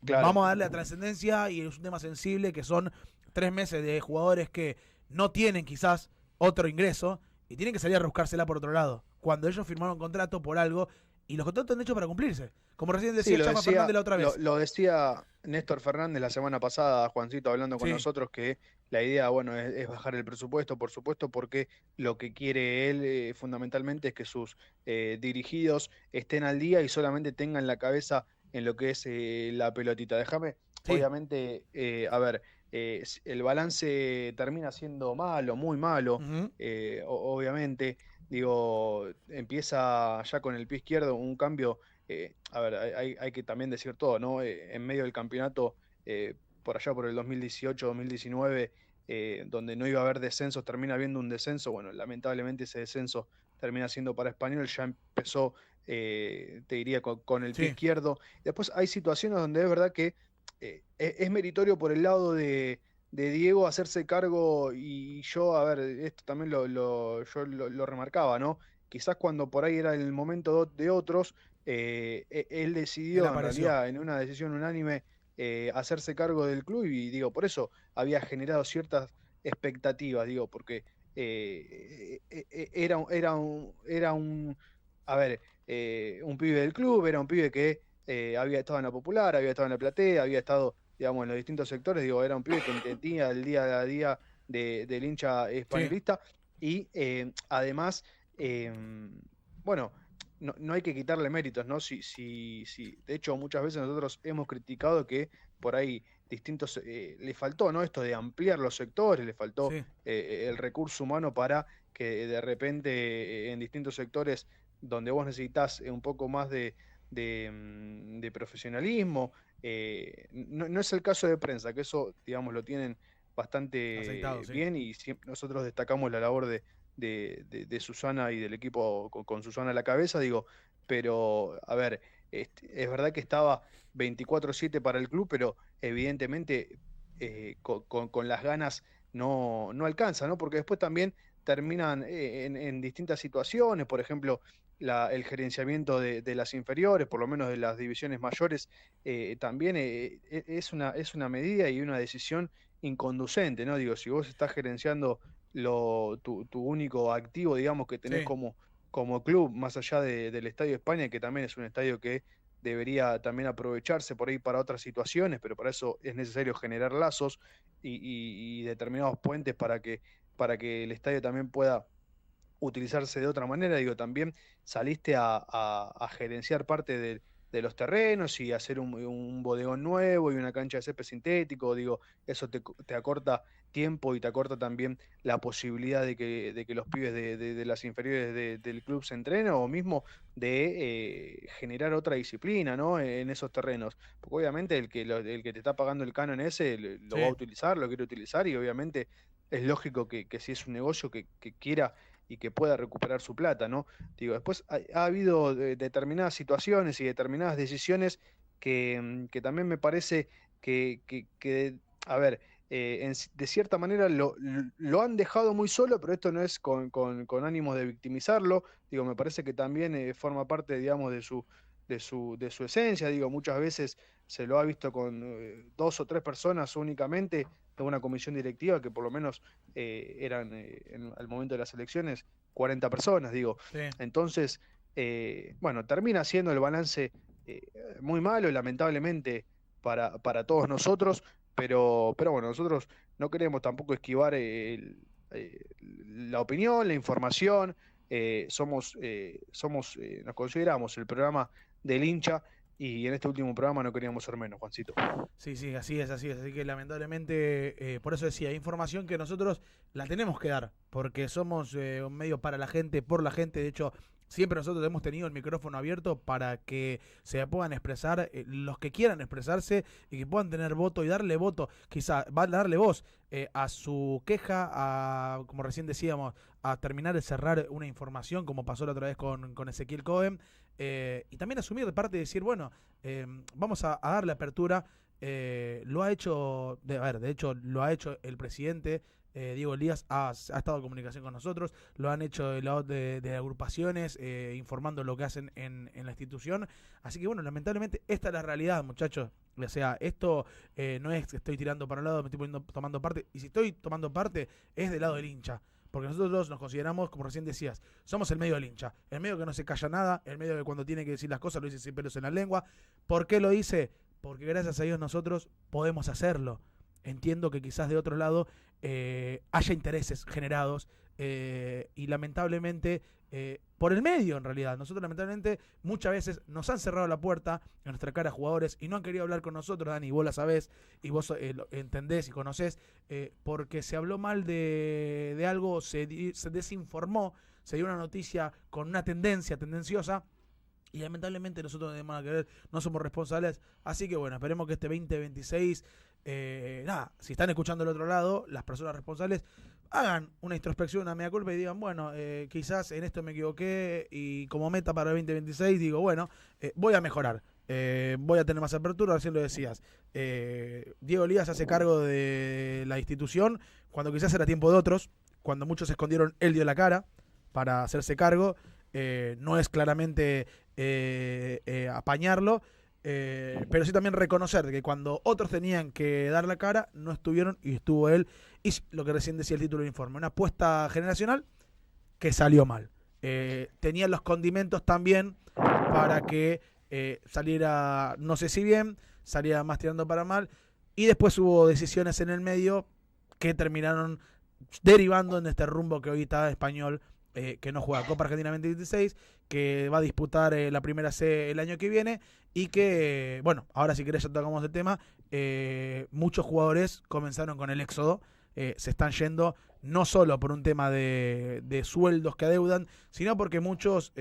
claro, vamos a darle la trascendencia y es un tema sensible que son 3 meses de jugadores que no tienen quizás otro ingreso y tienen que salir a buscársela por otro lado. Cuando ellos firmaron un contrato por algo y los contratos están hechos para cumplirse. Como recién decía Chama Fernández la otra vez. Lo decía Néstor Fernández la semana pasada, Juancito, hablando con nosotros, que la idea, bueno, es bajar el presupuesto, por supuesto, porque lo que quiere él fundamentalmente es que sus dirigidos estén al día y solamente tengan la cabeza en lo que es la pelotita. Déjame, obviamente, el balance termina siendo malo, muy malo, obviamente. Digo, empieza ya con el pie izquierdo un cambio. Hay que también decir todo, ¿no? En medio del campeonato, por allá por el 2018-2019, donde no iba a haber descensos, termina habiendo un descenso. Bueno, lamentablemente ese descenso termina siendo para Español, ya empezó, te diría, con el pie izquierdo. Después hay situaciones donde es verdad que es meritorio por el lado de Diego hacerse cargo, y yo, esto también yo lo remarcaba, ¿no? Quizás cuando por ahí era el momento de otros, él decidió, en realidad, en una decisión unánime, hacerse cargo del club, y digo, por eso había generado ciertas expectativas, digo, porque era un pibe del club, era un pibe que había estado en la Popular, había estado en la Platea, había estado, digamos, en los distintos sectores. Digo, era un pibe que entendía el día a día del hincha españolista. Y además, bueno, no hay que quitarle méritos, ¿no? De hecho, muchas veces nosotros hemos criticado que por ahí distintos, le faltó, ¿no? Esto de ampliar los sectores, le faltó el recurso humano para que de repente en distintos sectores donde vos necesitas un poco más de profesionalismo, no es el caso de prensa, que eso, digamos, lo tienen bastante aceitado, bien, y siempre nosotros destacamos la labor de Susana y del equipo con Susana a la cabeza, digo, pero es verdad que estaba 24/7 para el club, pero evidentemente con las ganas no alcanza, ¿no? Porque después también terminan en distintas situaciones, por ejemplo, el gerenciamiento de las inferiores, por lo menos de las divisiones mayores, también es una medida y una decisión inconducente, ¿no? Digo, si vos estás gerenciando tu único activo, digamos, que tenés Sí. como club, más allá del Estadio de España, que también es un estadio que debería también aprovecharse por ahí para otras situaciones, pero para eso es necesario generar lazos y determinados puentes para que el estadio también pueda utilizarse de otra manera. Digo, también saliste a gerenciar parte de los terrenos y hacer un bodegón nuevo y una cancha de césped sintético. Digo, eso te acorta tiempo y te acorta también la posibilidad de que los pibes de las inferiores del club se entrenen, o mismo de generar otra disciplina, ¿no? En esos terrenos. Porque obviamente el que te está pagando el canon ese lo va a utilizar, lo quiere utilizar, y obviamente es lógico que si es un negocio que quiera y que pueda recuperar su plata, ¿no? Digo, después ha habido determinadas situaciones y determinadas decisiones que también me parece que a ver, de cierta manera lo han dejado muy solo, pero esto no es con ánimos de victimizarlo. Digo, me parece que también forma parte, digamos, de su esencia. Digo, muchas veces se lo ha visto con 2 o 3 personas únicamente de una comisión directiva, que por lo menos eran al momento de las elecciones 40 personas, digo. Sí. Entonces, bueno, termina siendo el balance muy malo, lamentablemente, para todos nosotros, pero bueno, nosotros no queremos tampoco esquivar la opinión, la información. Nos consideramos el programa del hincha, y en este último programa no queríamos ser menos, Juancito. Sí, sí, así es. Así que lamentablemente, por eso decía, información que nosotros la tenemos que dar, porque somos un medio para la gente, por la gente. De hecho, siempre nosotros hemos tenido el micrófono abierto para que se puedan expresar los que quieran expresarse y que puedan tener voto y darle voto, quizá va a darle voz a su queja, como recién decíamos, a terminar de cerrar una información, como pasó la otra vez con Ezequiel Cohen, y también asumir de parte de decir, bueno, vamos a darle apertura. Lo ha hecho, de hecho lo ha hecho el presidente Diego Elías, ha estado en comunicación con nosotros, lo han hecho del lado de agrupaciones, informando lo que hacen en la institución. Así que bueno, lamentablemente esta es la realidad, muchachos. O sea, esto no es que estoy tirando para un lado, me estoy tomando parte, y si estoy tomando parte es del lado del hincha. Porque nosotros nos consideramos, como recién decías, somos el medio del hincha. El medio que no se calla nada, el medio que cuando tiene que decir las cosas lo dice sin pelos en la lengua. ¿Por qué lo dice? Porque gracias a Dios nosotros podemos hacerlo. Entiendo que quizás de otro lado haya intereses generados y lamentablemente por el medio, en realidad. Nosotros lamentablemente muchas veces nos han cerrado la puerta en nuestra cara a jugadores y no han querido hablar con nosotros, Dani, vos la sabés y vos lo entendés y conocés, porque se habló mal de algo, se desinformó, se dio una noticia con una tendenciosa. Y lamentablemente nosotros no tenemos nada que ver, no somos responsables. Así que bueno, esperemos que este 2026, si están escuchando del otro lado, las personas responsables hagan una introspección, una mea culpa y digan, bueno, quizás en esto me equivoqué y como meta para el 2026 digo, bueno, voy a mejorar. Voy a tener más apertura, recién lo decías. Diego Elías se hace cargo de la institución cuando quizás era tiempo de otros, cuando muchos se escondieron, él dio la cara para hacerse cargo. No es claramente apañarlo, pero sí también reconocer que cuando otros tenían que dar la cara, no estuvieron y estuvo él. Y lo que recién decía el título del informe, una apuesta generacional que salió mal. Tenía los condimentos también para que saliera, no sé si bien, saliera más tirando para mal. Y después hubo decisiones en el medio que terminaron derivando en este rumbo que hoy está Español, que no juega Copa Argentina 2026, que va a disputar la primera C el año que viene y que, bueno, ahora si querés ya tocamos el tema, muchos jugadores comenzaron con el éxodo, se están yendo no solo por un tema de sueldos que adeudan, sino porque muchos,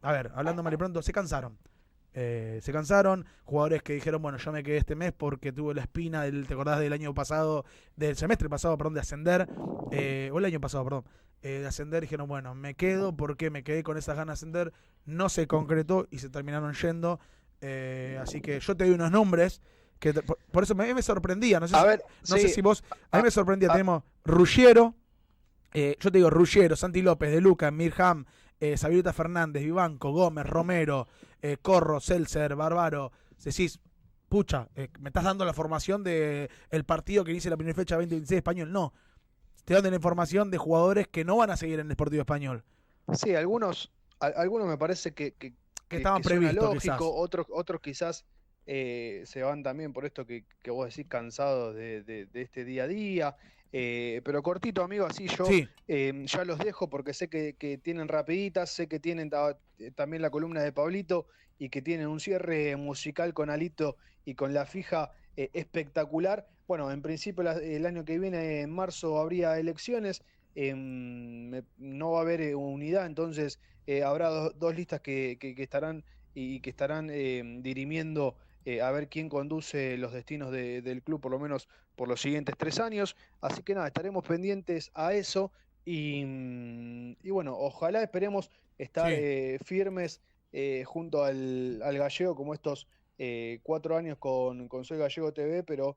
hablando mal y pronto, se cansaron. Jugadores que dijeron, bueno, yo me quedé este mes porque tuve la espina ¿te acordás del año pasado, del semestre pasado, perdón, de ascender, o el año pasado, perdón, de ascender? Dijeron, bueno, me quedo porque me quedé con esas ganas de ascender, no se concretó y se terminaron yendo. Así que yo te doy unos nombres que por eso me sorprendía. No sé, Sí. sé si vos. A mí me sorprendía. Tenemos Ruggiero, yo te digo Ruggiero, Santi López, De Luca, Mirham, Sabiruta Fernández, Vivanco, Gómez, Romero, Corro, Seltzer, Bárbaro. Decís, pucha, me estás dando la formación del partido que inicia la primera fecha 2026 Español. No, te dan la información de jugadores que no van a seguir en el Sportivo Español. Sí, algunos me parece que estaban suena previstos, lógico, quizás. otros quizás se van también por esto que vos decís, cansados de este día a día. Pero cortito, amigo, así yo Sí. Ya los dejo porque sé que tienen rapiditas, sé que tienen también la columna de Pablito y que tienen un cierre musical con Alito y con La Fija espectacular. Bueno, en principio el año que viene, en marzo, habría elecciones. No va a haber unidad, entonces habrá dos listas que estarán y que estarán dirimiendo a ver quién conduce los destinos del club, por lo menos por los siguientes 3 años. Así que nada, estaremos pendientes a eso y bueno, ojalá esperemos estar firmes junto al Gallego, como estos 4 años con Soy Gallego TV, pero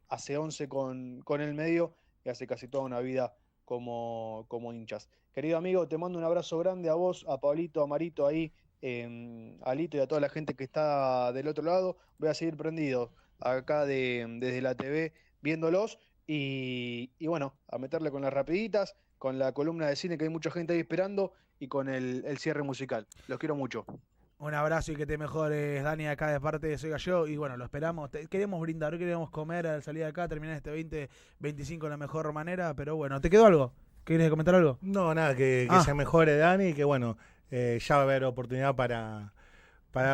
hace 11 con el medio y hace casi toda una vida como hinchas. Querido amigo, te mando un abrazo grande a vos, a Pablito, a Marito ahí, a Lito y a toda la gente que está del otro lado. Voy a seguir prendido acá desde la TV viéndolos y bueno, a meterle con las rapiditas, con la columna de cine que hay mucha gente ahí esperando y con el cierre musical. Los quiero mucho. Un abrazo y que te mejores, Dani, acá de parte de Soy Gallego. Y bueno, lo esperamos. Queremos brindar, queremos comer al salir de acá, terminar este 2025 de la mejor manera. Pero bueno, ¿te quedó algo? ¿Quieres comentar algo? No, nada, que se mejore Dani y que bueno, ya va a haber oportunidad para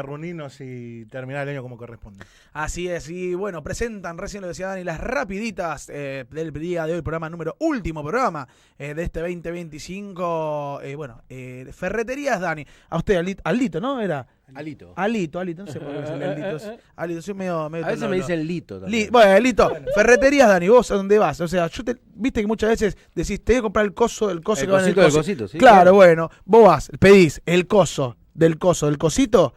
reunirnos y terminar el año como corresponde. Así es, y bueno, presentan, recién lo decía Dani, las rapiditas del día de hoy, último programa de este 2025. Ferreterías Dani. A usted, Alito, ¿no? Era Alito, no sé por qué decirle Alito. Alito, soy medio a veces me dicen Lito también. Bueno, Lito, Ferreterías Dani, ¿vos a dónde vas? O sea, viste que muchas veces decís, te voy a comprar el coso que va en el coso. Cosito, sí. Claro, bueno, vos vas, pedís el coso del cosito.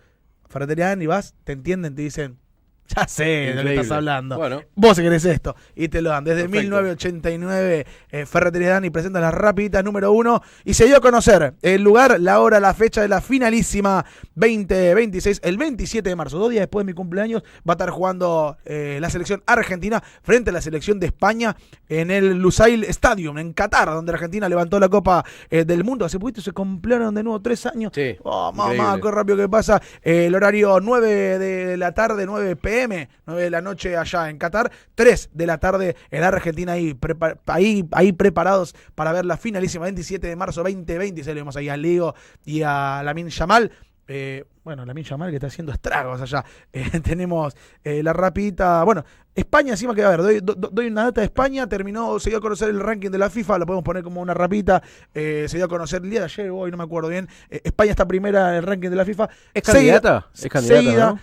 Ferretería Dani, vas, te entienden, te dicen, ya sé de lo que estás hablando. Bueno. Vos querés esto. Y te lo dan. Desde Perfecto. 1989, Ferretería Dani presenta la rapidita número 1. Y se dio a conocer el lugar, la hora, la fecha de la finalísima 2026. El 27 de marzo, 2 días después de mi cumpleaños, va a estar jugando la selección argentina frente a la selección de España en el Lusail Stadium, en Qatar, donde Argentina levantó la Copa del Mundo. Hace poquito se cumplieron de nuevo 3 años. Sí, Oh, mamá, increíble. qué rápido que pasa. El horario 9 de la tarde, 9 p.m., 9 de la noche allá en Qatar, 3 de la tarde en Argentina, ahí preparados para ver la finalísima 27 de marzo 2026. Le vemos ahí a Leo y a Lamine Yamal. Lamine Yamal que está haciendo estragos allá. Tenemos la rapidita. Bueno, España encima que va a ver. Doy una data de España. Se dio a conocer el ranking de la FIFA. Lo podemos poner como una rapidita. Se dio a conocer el día de ayer, hoy no me acuerdo bien. España está primera en el ranking de la FIFA. ¿Es candidata? Es candidata, seguida, ¿no?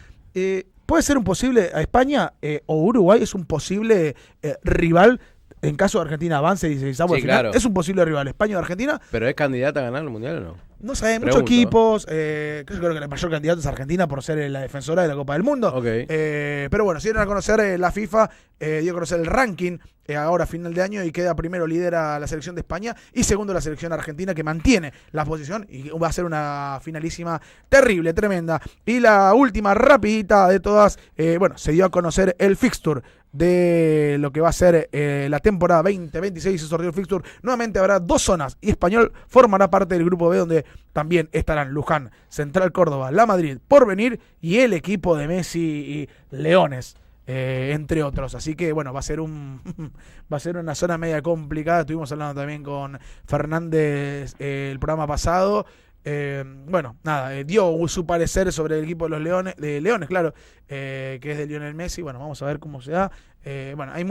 puede ser un posible, a España o Uruguay es un posible rival en caso de Argentina avance y se Sí, al final. claro. Es un posible rival, España o Argentina. ¿Pero es candidata a ganar el Mundial o no? No sé, Pregunto. muchos equipos. Yo creo que el mayor candidato es Argentina por ser la defensora de la Copa del Mundo. Ok. Pero bueno, si dieron a conocer la FIFA, dio a conocer el ranking ahora a final de año y queda primero, lidera la selección de España y segundo la selección argentina que mantiene la posición y va a ser una finalísima terrible, tremenda. Y la última rapidita de todas, se dio a conocer el fixture de lo que va a ser la temporada 2026. Se sorteó el fixture. Nuevamente habrá 2 zonas y Español formará parte del grupo B, donde también estarán Luján, Central Córdoba, La Madrid, Porvenir y el equipo de Messi y Leones, entre otros. Así que va a ser una zona media complicada. Estuvimos hablando también con Fernández el programa pasado. Dio su parecer sobre el equipo de los Leones, claro, que es de Lionel Messi. Bueno, vamos a ver cómo se da. Hay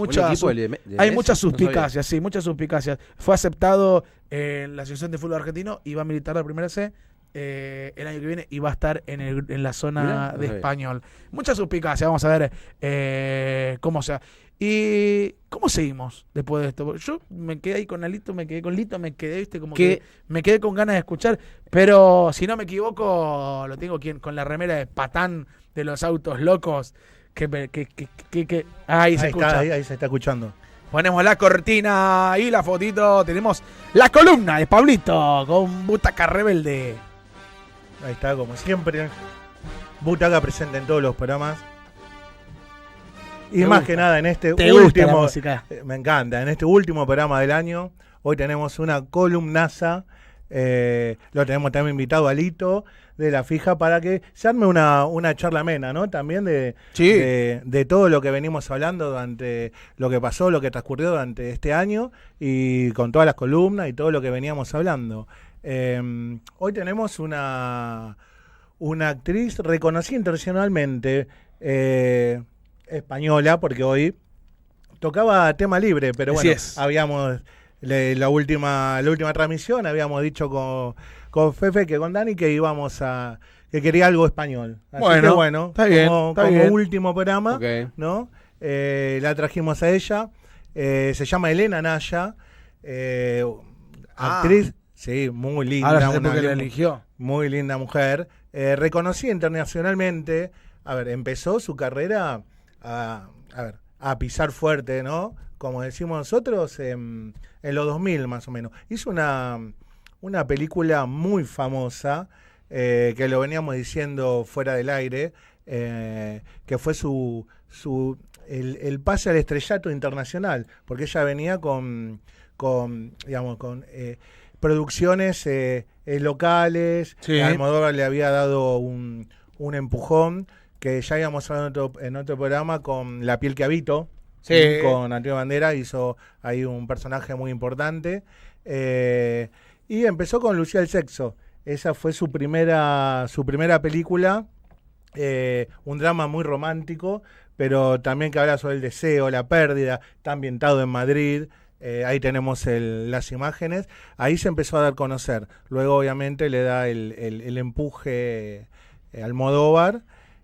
muchas suspicacias, sí, muchas suspicacias. Fue aceptado en la Asociación de Fútbol Argentino y va a militar la primera C el año que viene y va a estar en la zona de Español. Muchas suspicacias, vamos a ver cómo se da. ¿Y cómo seguimos después de esto? Yo me quedé ahí con Alito, me quedé con Lito, me quedé, que me quedé con ganas de escuchar, pero si no me equivoco, lo tengo con la remera de Patán de los autos locos, Ahí se escucha. Ahí se está escuchando. Ponemos la cortina y la fotito. Tenemos la columna de Pablito con Butaca Rebelde. Ahí está, como siempre. Butaca presente en todos los programas. Y ¿Te más gusta? que nada en este ¿Te gusta la último. música? Me encanta. En este último programa del año. Hoy tenemos una columnaza. Lo tenemos también invitado a Lito de La Fija para que se arme una charla amena, ¿no? También de todo lo que venimos hablando durante lo que pasó, lo que transcurrió durante este año y con todas las columnas y todo lo que veníamos hablando. Hoy tenemos una actriz reconocida internacionalmente, española, porque hoy tocaba tema libre, pero Así bueno, es. habíamos la última transmisión habíamos dicho con Fefe que con Dani que que quería algo español. Así Bueno, que bueno, está bien, como bien. último programa, Ok. ¿no? La trajimos a ella. Se llama Elena Naya, actriz, sí, muy linda, Ahora sé una por qué la eligió. muy linda mujer, reconocida internacionalmente. A ver, empezó su carrera a pisar fuerte, ¿no? Como decimos nosotros, en los 2000 más o menos. Hizo una película muy famosa, que lo veníamos diciendo fuera del aire, que fue el pase al estrellato internacional, porque ella venía con producciones locales. Sí. Almodóvar le había dado un empujón, que ya íbamos hablando en otro programa con La piel que habito. Sí. Con Antonio Bandera hizo ahí un personaje muy importante. Y empezó con Lucía el Sexo. Esa fue su primera película. Un drama muy romántico, pero también que habla sobre el deseo, la pérdida. Está ambientado en Madrid. Ahí tenemos las imágenes. Ahí se empezó a dar a conocer. Luego, obviamente, le da el empuje Almodóvar.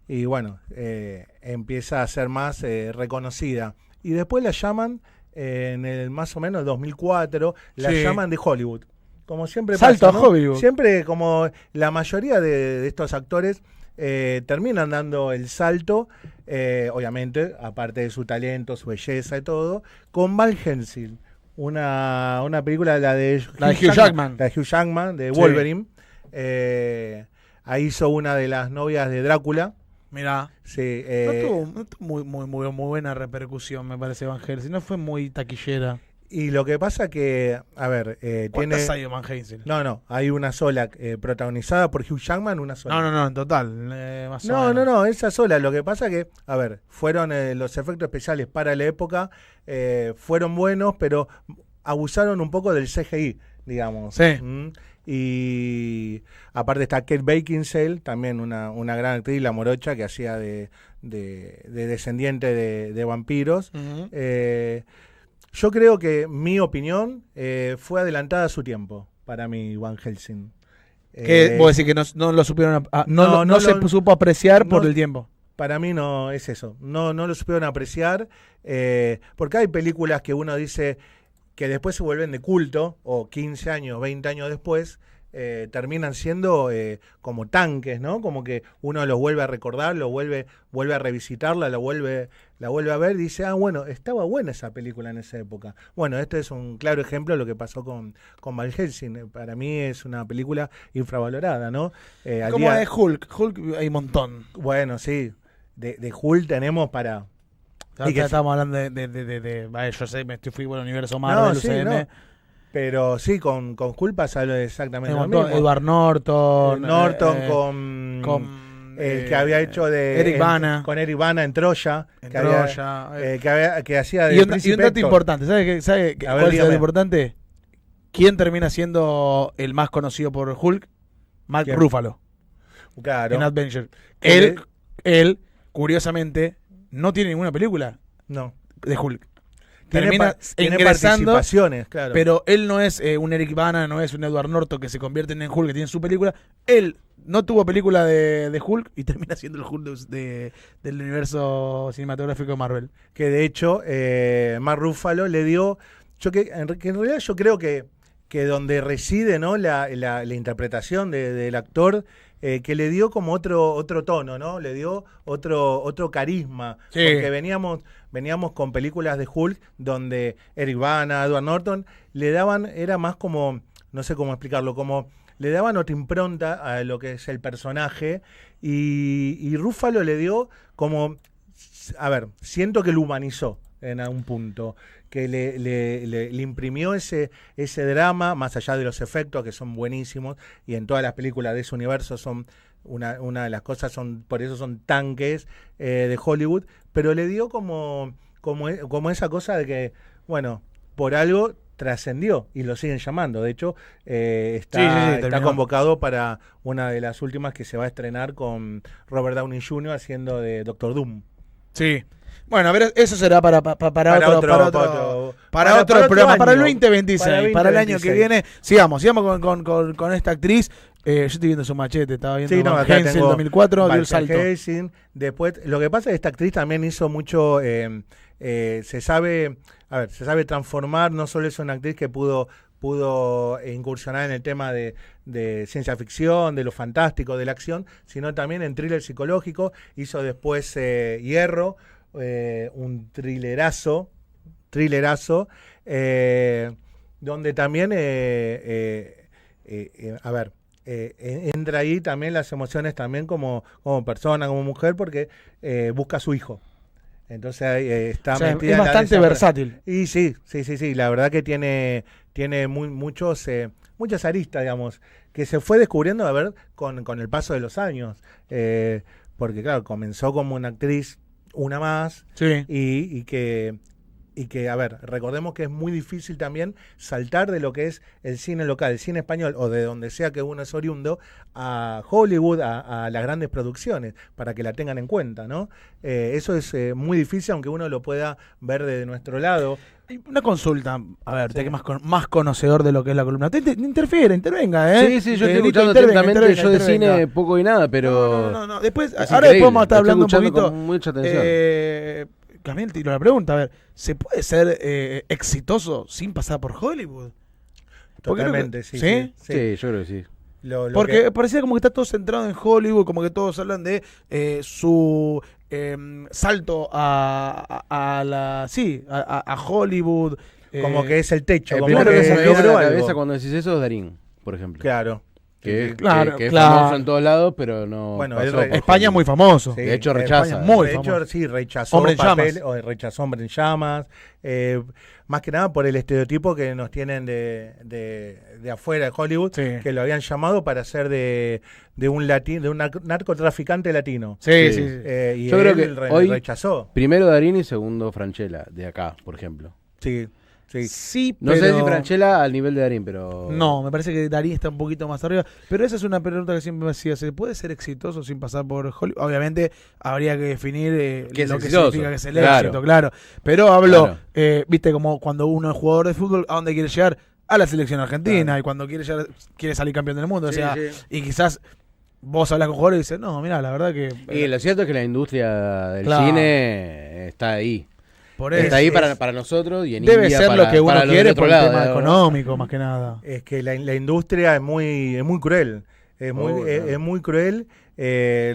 Y bueno, empieza a ser más reconocida. Y después la llaman en el más o menos 2004, la Sí. llaman de Hollywood. Como siempre Salto pasa, a ¿no? Hollywood. Siempre como la mayoría de estos actores terminan dando el salto, obviamente, aparte de su talento, su belleza y todo, con Van Helsing. Una película, la de Hugh Jackman. La de Hugh Jackman, de Sí. Wolverine. Ahí hizo una de las novias de Drácula. Mirá. Sí, No tuvo muy buena repercusión, me parece, Van Helsing. No fue muy taquillera. y lo que pasa que, a ver, tiene... ¿Cuántas hay de Van Helsing? No, hay una sola, protagonizada por Hugh Jackman, una sola. No, en total. Más o menos. No, esa sola. Lo que pasa que, a ver, fueron los efectos especiales para la época, fueron buenos, pero abusaron un poco del CGI, digamos. Sí. Y aparte está Kate Beckinsale, también una gran actriz, la morocha, que hacía de descendiente de vampiros. Ujú. Yo creo que mi opinión fue adelantada a su tiempo, para mí, Van Helsing. ¿Qué vos decís que no lo supieron no se supo apreciar por no- el tiempo? Para mí no es eso, no lo supieron apreciar, porque hay películas que uno dice que después se vuelven de culto, o 15 años, 20 años después, terminan siendo como tanques, ¿no? Como que uno los vuelve a recordar, vuelve a revisitarla, la vuelve a ver y dice, bueno, estaba buena esa película en esa época. Bueno, este es un claro ejemplo de lo que pasó con Van Helsing. Para mí es una película infravalorada, ¿no? Como de Hulk. Hulk hay un montón. Bueno, sí, de Hulk tenemos para... Y que- Estamos hablando de yo sé, fui por el universo Marvel, sí, UCM. no. Pero sí, con Hulk pasa exactamente Hay lo un montón. mismo. Edward Norton. Con el que había hecho de Eric Bana. con Eric Bana en Troya, En que Troya, que hacía de Y un Príncipe dato Héctor. importante, ¿sabe A ver, cuál es el dígame. dato importante? ¿Quién termina siendo el más conocido por Hulk? Mark ¿Quién? Ruffalo, Claro. en Adventure. Que Él, curiosamente, no tiene ninguna película No. de Hulk. Tiene Termina tiene ingresando, participaciones, claro. pero él no es un Eric Bana, no es un Edward Norton que se convierte en Hulk, que tiene su película. Él no tuvo película de Hulk y termina siendo el Hulk del universo cinematográfico de Marvel. Que de hecho Mark Ruffalo le dio, que en realidad yo creo que que donde reside, ¿no? la interpretación del actor, que le dio como otro tono, ¿no? Le dio otro carisma. Sí. Porque veníamos con películas de Hulk donde Eric Bana, Edward Norton, le daban, era más como, no sé cómo explicarlo, como le daban otra impronta a lo que es el personaje, y Ruffalo le dio como, a ver, siento que lo humanizó en algún punto, que le imprimió ese drama, más allá de los efectos que son buenísimos, y en todas las películas de ese universo son una de las cosas, por eso son tanques de Hollywood, pero le dio como esa cosa de que, bueno, por algo trascendió y lo siguen llamando. De hecho, está convocado para una de las últimas que se va a estrenar con Robert Downey Jr. haciendo de Doctor Doom. Sí. Bueno, a ver, eso será para otro programa, año, para el 2026, para el año que 2026. viene. Sigamos con esta actriz. Yo estoy viendo su machete, estaba viendo Van acá Helsing tengo 2004, dio el salto. Helsing. Después, lo que pasa es que esta actriz también hizo mucho, se sabe transformar. No solo es una actriz que pudo incursionar en el tema de ciencia ficción, de lo fantástico, de la acción, sino también en thriller psicológico. Hizo después Hierro, un thrillerazo, donde también, entra ahí también las emociones también como persona, como mujer, porque busca a su hijo. Entonces está metida es bastante versátil. Y sí, la verdad que tiene muchas aristas, digamos, que se fue descubriendo, a ver, con el paso de los años. Porque claro, comenzó como una actriz, una más, Sí. y que, a ver, recordemos que es muy difícil también saltar de lo que es el cine local, el cine español, o de donde sea que uno es oriundo, a Hollywood, a las grandes producciones, para que la tengan en cuenta, ¿no? Eso es muy difícil, aunque uno lo pueda ver desde nuestro lado. Una consulta, a ver, usted que es más conocedor de lo que es la columna. Intervenga, ¿eh? Sí, yo estoy escuchando atentamente, yo de cine poco y nada, pero... No. Después, es ahora increíble, vamos a estar hablando un estoy poquito. escuchando con mucha atención. Cambié el tiro de la pregunta, a ver, ¿se puede ser exitoso sin pasar por Hollywood? Porque Totalmente, ¿sí? Sí, yo creo que sí. Porque parecía como que está todo centrado en Hollywood, como que todos hablan de su salto a Hollywood. Como que es el techo. El como primero que se me viene a la algo. cabeza cuando decís eso es Darín, por ejemplo. Claro. Que Claro, es claro. famoso en todos lados, pero no Bueno, pasó el por rey. España es muy famoso. Sí, De hecho, rechaza. España muy de hecho, famoso. sí, rechazó Hombre en papel, rechazó Hombre en Llamas, más que nada por el estereotipo que nos tienen de afuera de Hollywood, Sí. que lo habían llamado para ser de un narcotraficante latino. Sí. Y Yo creo él que hoy- rechazó. Primero Darín y segundo Franchella, de acá, por ejemplo. Sí. Sí, No pero... sé si Franchella al nivel de Darín, pero... No, me parece que Darín está un poquito más arriba. Pero esa es una pregunta que siempre me hacía. ¿Se puede ser exitoso sin pasar por Hollywood? Obviamente habría que definir ¿Qué es lo que exitoso? significa que es el Claro. éxito, claro. Pero hablo, Claro. viste, como cuando uno es jugador de fútbol, ¿a dónde quiere llegar? A la selección argentina. Claro. Y cuando quiere salir campeón del mundo. Sí, o sea, sí. y quizás vos hablas con jugadores y dices, no, mira, la verdad que... Y lo cierto es que la industria del Claro. cine está ahí. por Está ahí es- para nosotros y en debe India ser para, lo que uno para los quiere del otro por el lado, tema ¿no? económico, más que nada. Es que la industria es muy cruel. Es muy cruel.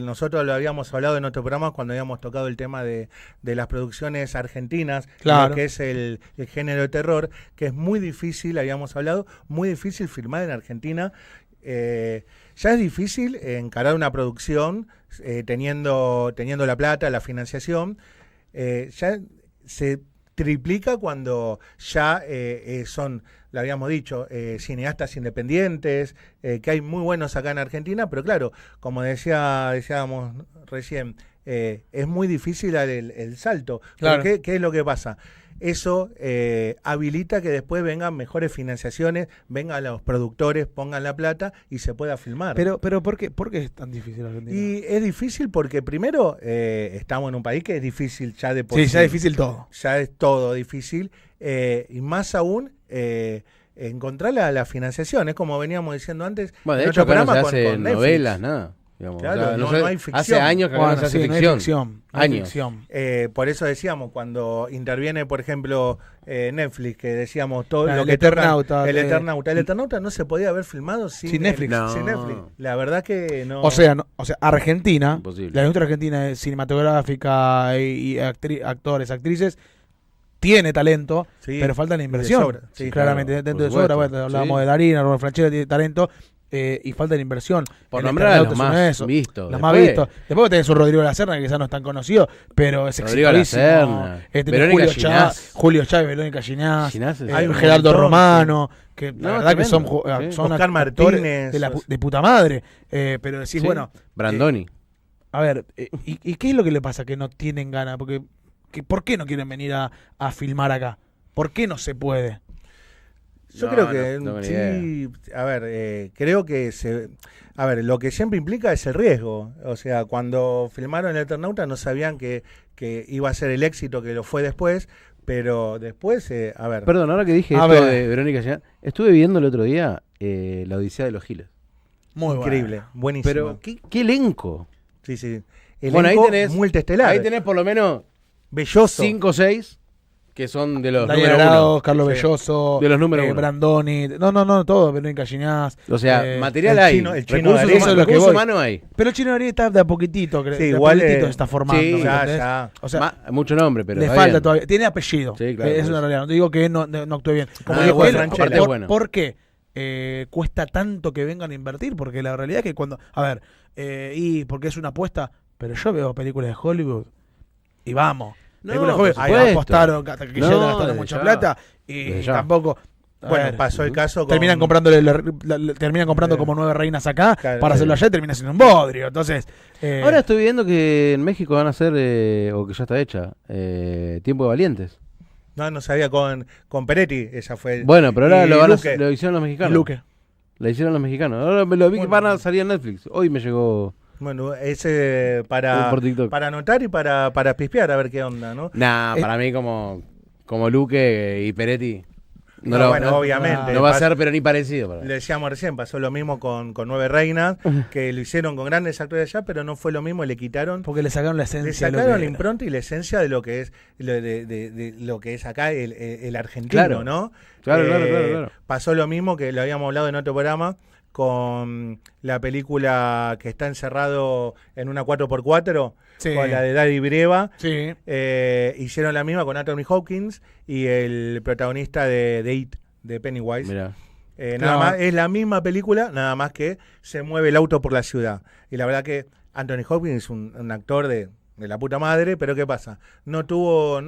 Nosotros lo habíamos hablado en otro programa cuando habíamos tocado el tema de las producciones argentinas, Claro. lo que es el género de terror, que es muy difícil, habíamos hablado, muy difícil filmar en Argentina. Ya es difícil encarar una producción teniendo la plata, la financiación. Ya se triplica cuando ya son, lo habíamos dicho, cineastas independientes, que hay muy buenos acá en Argentina, pero claro, como decíamos recién, es muy difícil el salto. Claro. Pero ¿qué es lo que pasa? Eso habilita que después vengan mejores financiaciones, vengan los productores, pongan la plata y se pueda filmar. Pero ¿por qué es tan difícil Argentina? Y es difícil porque primero estamos en un país que es difícil ya de por Sí, sí. ya es difícil todo. Ya es todo difícil. Y más aún encontrar la financiación. Es como veníamos diciendo antes. Bueno, de en hecho otro acá no se programa hace con Netflix. novelas, nada. digamos. Claro, O sea, no hay ficción. Hace años que acá no se hace sí, no hay ficción. ficción. No hay Años. ficción. Por eso decíamos, cuando interviene, por ejemplo, Netflix, que decíamos todo Claro, lo el que Eternauta, tocan, el Eternauta. El Eternauta no se podía haber filmado sin Netflix. No. Sin Netflix. La verdad que no. O sea, Argentina, Imposible. la industria argentina cinematográfica y actores, actrices, tiene talento, Sí, pero falta la de inversión. sobra, sí, Claramente, claro, dentro de por sobra, supuesto. bueno, hablábamos Sí. de Darina, Robert Franchella tiene talento, y falta la inversión. Por El nombrar a los Eternauta es uno de más esos, vistos. Los más Después, vistos. Después tenés un Rodrigo Lacerna, que quizás no es tan conocido, pero es Rodrigo exitosísimo. Lacerna, Tenés Verónica Ginás. Julio Chávez, Verónica Ginás, Ginás es- Hay un Gerardo montón, Romano, que la No, verdad que son, tremendo, sí. son Oscar actores Martínez, de puta madre. Pero decís, Sí. bueno, Brandoni. a ver, ¿y qué es lo que le pasa que no tienen ganas? Porque, ¿por qué no quieren venir a filmar acá? ¿Por qué no se puede? Yo No, creo que no tengo ni sí, a ver, creo que a ver, lo que siempre implica es el riesgo. O sea, cuando filmaron el Eternauta no sabían que iba a ser el éxito que lo fue después, pero después, a ver. Perdón, ahora que dije A esto ver. de Verónica Ginás, estuve viendo el otro día La Odisea de los Giles. Muy Increíble, buenísimo. Pero, ¿qué elenco? Sí, sí. Bueno, ahí Elenco tenés, multiestelar. ahí tenés por lo menos Belloso. 5 o 6 que son de los Daniel número Arauz, uno. Carlos Sí. Belloso, De los número uno. Brandoni, no, todo, Verónica Ginás. O sea, material el hay. chino- el chino recursos Darío. Eso es lo que recursos voy. humanos hay. Pero el Chino Darío está de a poquitito, creo. Sí, de a igual, poquitito se está formando. sí, ¿me Ya, entendés? ya. O sea, Mucho nombre, pero le está falta bien. todavía. Tiene apellido. Sí, claro, Es por una eso. realidad. No te digo que no actúe bien. Como dijo él, Franchella. aparte es bueno. ¿Por qué? Cuesta tanto que vengan a invertir, porque la realidad es que cuando, a ver, y porque es una apuesta, pero yo veo películas de Hollywood y vamos, No, películas de por Hollywood, supuesto. apostaron, que No, gastaron desde mucha ya. plata y Desde ya. tampoco, a Bueno, ver, pasó el caso con... terminan comprando como 9 reinas acá Claro, para sí. hacerlo allá y termina siendo un bodrio, entonces Ahora estoy viendo que en México van a hacer, o que ya está hecha, Tiempo de Valientes. No sabía con Peretti, esa fue... Bueno, pero ahora y Luque. lo hicieron los mexicanos. Luque. La hicieron los mexicanos. Ahora me lo vi que Bueno. van a salir en Netflix. Hoy me llegó Bueno, ese por TikTok. para anotar y para pispear a ver qué onda, ¿no? Nah, para mí como Luque y Peretti. No, bueno, obviamente. No va a ser, pero ni parecido. Para mí. Le decíamos recién, pasó lo mismo con 9 reinas, que lo hicieron con grandes actores allá, pero no fue lo mismo, le quitaron... porque le sacaron la esencia. Le de lo sacaron que la era. impronta y la esencia de lo que es de lo que es acá el argentino, Claro. ¿no? Claro, claro. Pasó lo mismo que lo habíamos hablado en otro programa con la película que está encerrado en una 4x4, Sí. con la de Daddy Breva. Sí. Hicieron la misma con Anthony Hopkins y el protagonista de It, de Pennywise. Mirá. Nada más, es la misma película, nada más que se mueve el auto por la ciudad. Y la verdad que Anthony Hopkins es un actor de la puta madre, pero ¿qué pasa? No tuvo,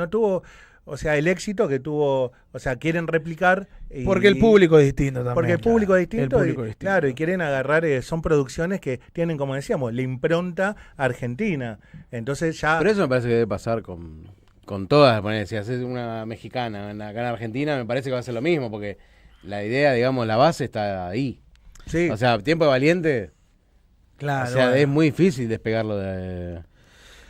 o sea, el éxito que tuvo, o sea, quieren replicar. Porque el público es distinto también. Porque el público es distinto, El público es distinto. claro, y quieren agarrar, son producciones que tienen, como decíamos, la impronta argentina. Entonces ya... Pero eso me parece que debe pasar con todas. Si haces una mexicana acá en Argentina, me parece que va a ser lo mismo, porque la idea, digamos, la base está ahí. sí. O sea, Tiempo de Valiente, Claro, o sea, bueno. es muy difícil despegarlo de...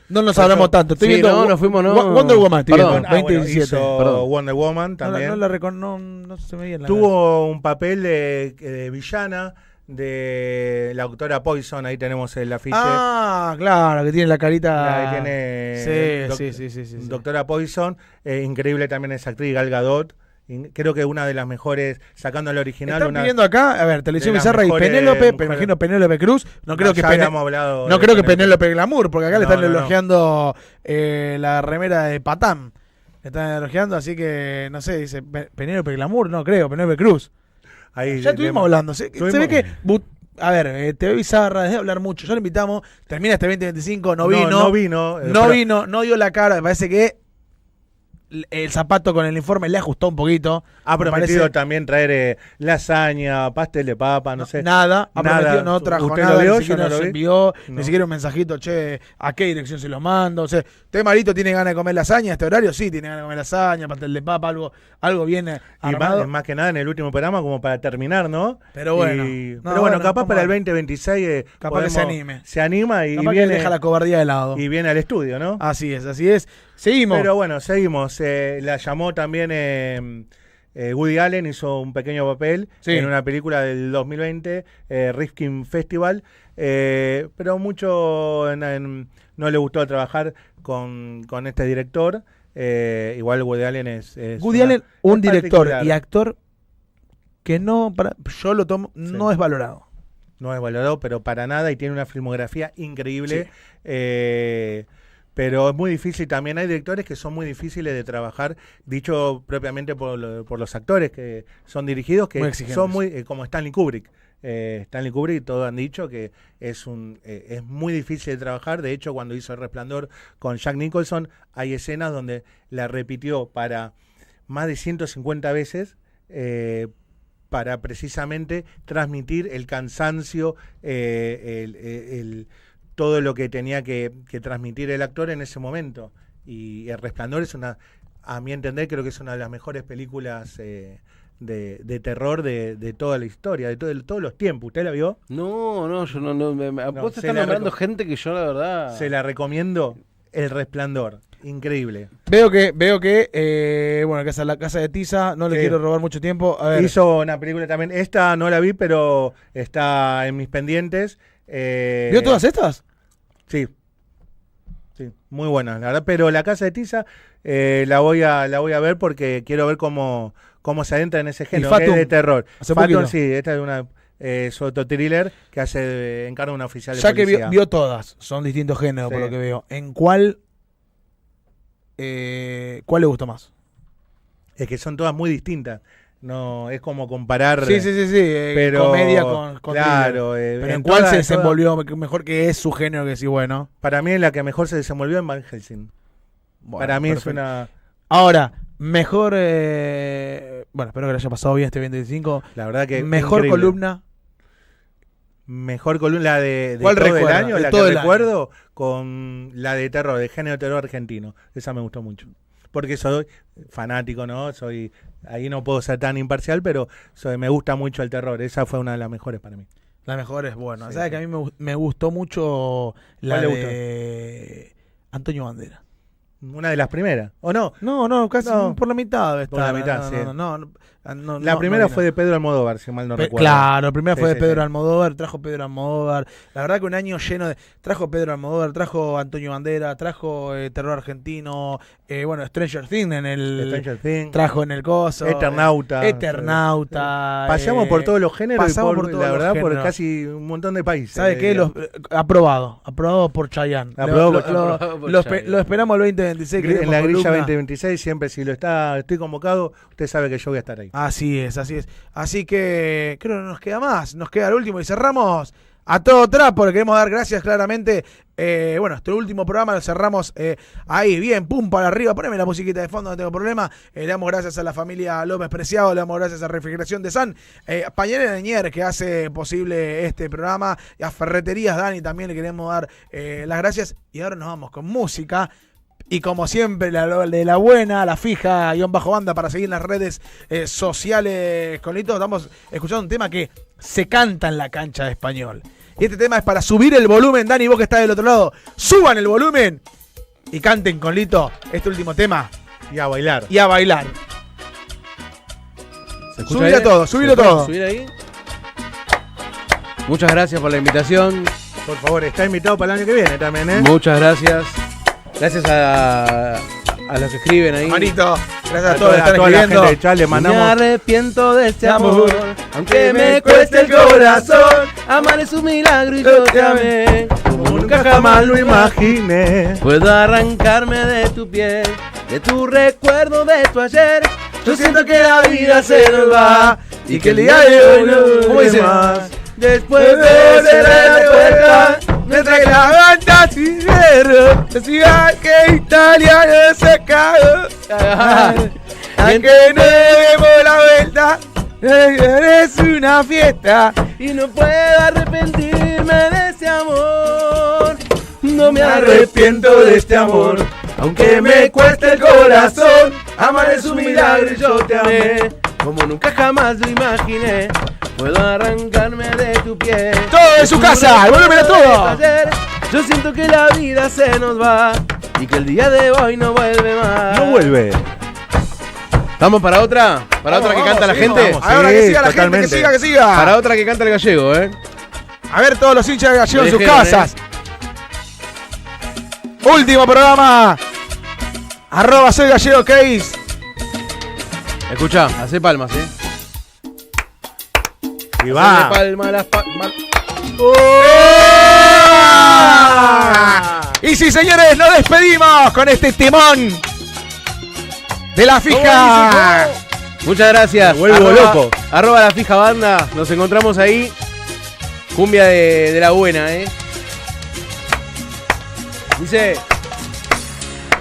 No nos hablamos tanto. Estoy Sí, viendo no, nos fuimos, no. Wonder Woman, estoy Perdón. viendo, 2017. Hizo Perdón. Wonder Woman también. No se me viene la Tuvo un papel de villana de la doctora Poison, ahí tenemos el afiche. Ah, claro, que tiene la carita. Ahí tiene Sí. Doctora Poison, increíble también esa actriz Gal Gadot. Creo que una de las mejores, sacando el original. Están pidiendo acá, a ver, Televisión de las Bizarra y mejores Penélope, me mujeres. imagino Penélope Cruz. No creo que ya habíamos hablado no de creo que Penélope Glamour, porque acá le No, están no, no. elogiando la remera de Patán. Le están elogiando, así que no sé, dice Penélope Glamour, no creo, Penélope Cruz. Ahí Ya estuvimos hablando. Se ve que. A ver, TV Bizarra, debe hablar mucho. Ya lo invitamos. Termina este 2025. No vino. No vino. No dio la cara. Me parece que el zapato con el informe le ajustó un poquito. Ha Me prometido parece- también traer lasaña, pastel de papa, no sé. Nada. Ha Nada. prometido, no trajo ¿Usted nada. lo vio? Ni siquiera Yo no nos lo vi. envió. No. Ni siquiera un mensajito. Che, ¿a qué dirección se los mando? O sea, ¿usted, Marito, tiene ganas de comer lasaña a este horario? Sí, tiene ganas de comer lasaña, pastel de papa, algo bien Y armado. más que nada en el último programa, como para terminar, ¿no? Pero bueno. Pero bueno, capaz vamos para a el ver. 2026 Capaz que se anime. Se anima y Capaz que viene, deja la cobardía de lado. y viene al estudio, ¿no? Así es. Seguimos. Pero bueno, seguimos. La llamó también Woody Allen hizo un pequeño papel en una película del 2020, Rifkin Festival, pero mucho no le gustó trabajar con este director. Igual Woody Allen es Woody Allen, un director particular. Y actor que yo lo tomo, no es valorado. No es valorado, pero para nada, y tiene una filmografía increíble. Pero es muy difícil también. Hay directores que son muy difíciles de trabajar, dicho propiamente por los actores que son dirigidos, que son muy como Stanley Kubrick. Stanley Kubrick, todos han dicho que es muy difícil de trabajar. De hecho, cuando hizo El Resplandor con Jack Nicholson, hay escenas donde la repitió para más de 150 veces para precisamente transmitir el cansancio, todo lo que tenía que transmitir el actor en ese momento. Y El Resplandor es a mi entender, creo que es una de las mejores películas de terror de toda la historia, de todos los tiempos. ¿Usted la vio? No, yo no. Vos te estás nombrando gente que yo la verdad... Se la recomiendo, El Resplandor. Increíble. Veo que bueno, que es La Casa de Tiza, no le quiero robar mucho tiempo. A ver. Hizo una película también, esta no la vi, pero está en mis pendientes. ¿Vio todas estas? Sí, muy buena, la verdad, pero La Casa de Tiza la voy a ver porque quiero ver cómo se adentra en ese género, que es de terror. Fatum, sí, esta es otro thriller que encarna una oficial de policía. Ya que vio todas, son distintos géneros por lo que veo. ¿En cuál le gustó más? Es que son todas muy distintas. No, es como comparar. Sí. Pero, comedia con claro. Pero ¿en cuál se desenvolvió mejor, que es su género, que sí, bueno? Para mí es la que mejor se desenvolvió en Van Helsing. Bueno, para mí perfecto. Es una. Ahora, mejor. Bueno, espero que le haya pasado bien este 25. La verdad que. Mejor increíble. Columna. Mejor columna de ¿cuál todo el año, la que recuerdo, año? Con la de terror, de género de terror argentino. Esa me gustó mucho. Porque soy fanático, ¿no? Ahí no puedo ser tan imparcial, pero me gusta mucho el terror. Esa fue una de las mejores para mí. La mejor es buena. Sí. ¿Sabes que a mí me gustó mucho la de Antonio Banderas? Una de las primeras, ¿o no? No, casi por la mitad. Por la mitad, sí. No, la primera fue de Pedro Almodóvar, si mal no recuerdo. Claro, la primera fue de Pedro Almodóvar, trajo Pedro Almodóvar. La verdad que un año lleno de... Trajo Pedro Almodóvar, trajo Antonio Banderas, trajo terror argentino, Stranger Things trajo en el coso. Eternauta. Pasamos por todos los géneros la verdad, por casi un montón de países. ¿Sabe qué? Aprobado por Chayanne. Lo esperamos el 2026. En la grilla 2026, siempre si estoy convocado, usted sabe que yo voy a estar ahí. Así es. Así que creo que no nos queda más. Nos queda el último y cerramos a todo trapo. Le queremos dar gracias claramente. Nuestro último programa lo cerramos ahí, bien, pum, para arriba. Poneme la musiquita de fondo, no tengo problema. Le damos gracias a la familia López Preciado, le damos gracias a Refrigeración de San, Pañalera Leñer, que hace posible este programa, y a Ferreterías Dani también le queremos dar las gracias. Y ahora nos vamos con música. Y como siempre, de la buena, la fija, _banda para seguir en las redes sociales con Lito. Estamos escuchando un tema que se canta en la cancha de Español. Y este tema es para subir el volumen. Dani, vos que estás del otro lado, suban el volumen y canten con Lito este último tema. Y a bailar. Subilo todo, subilo todo. ¿Subir ahí? Muchas gracias por la invitación. Por favor, está invitado para el año que viene también, ¿eh? Muchas gracias. Gracias a los que escriben ahí. Manito, gracias a todos que están escribiendo. La gente de le mandamos... Me arrepiento de este amor, aunque me cueste el corazón. Amar es un milagro y yo te amé como nunca jamás lo imaginé. Puedo arrancarme de tu piel, de tu recuerdo, de tu ayer. Yo siento que la vida se nos va y que el día de hoy no vuelve más. Después de cerrar la puerta, mientras que la banda cierra, decía que Italia no se cagó. Aunque no demos la vuelta, es una fiesta y no puedo arrepentirme de este amor. No me arrepiento de este amor, aunque me cueste el corazón. Amar es un milagro y yo te amé como nunca jamás lo imaginé. Puedo arrancarme de tu piel. Todo de su casa, vuélveme todo. Yo siento que la vida se nos va y que el día de hoy no vuelve más. No vuelve. ¿Estamos para otra? ¿Para otra que canta la gente? vamos. Ahora Sí, que siga la totalmente. gente, que siga. Para otra que canta el gallego, A ver todos los hinchas de Gallego en sus Dijeron, casas. Último programa. @soy Gallego Case. Escuchá, hace palmas, Y Hacele va. palmas, las palmas. Y sí, señores, nos despedimos con este temón de la fija. Muchas gracias. Me vuelvo loco. @ la fija banda. Nos encontramos ahí. Cumbia de la buena, Dice.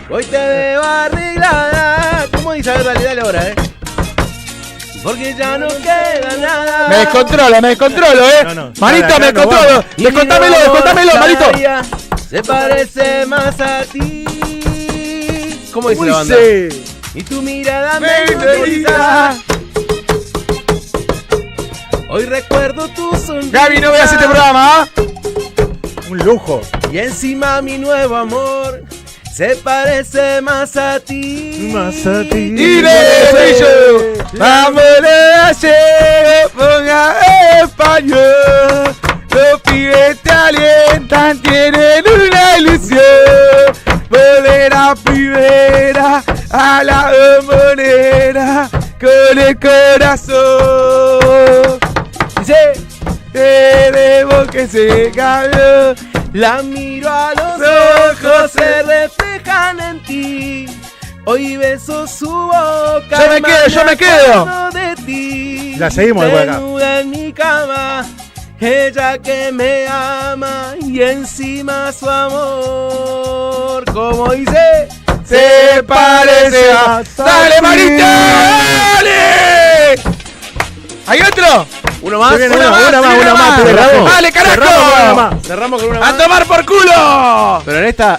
Hoy te veo arreglada. ¿Cómo dice? A ver, dale ahora, Porque ya no queda nada. Me descontrolo, No, Marito, para me acá no descontrolo. vamos. Descontámelo, Marito. Se parece más a ti. ¿Cómo dice la banda? Y tu mirada me hipnotiza. Hoy recuerdo tu sonrisa. Gaby, no veas este programa. Un lujo. Y encima mi nuevo amor se parece más a ti. Y le vamos a hacer, ponga español. Los pibes te alientan, tienen una ilusión. Volver a primera, a la bombonera, con el corazón. Dice, queremos que se cambió. La miro a los ojos, se reflejan en ti. Hoy beso su boca. Yo me quedo. De ti. La seguimos de por acá. Desnuda en mi cama. Ella que me ama y encima su amor. Como dice, Se parece a... ¡Dale, Marito! ¡Dale! ¿Hay otro? uno más. Se viene Una más. Cerramos. ¡Dale, carajo! Cerramos con una ¡A más. tomar por culo! Pero en esta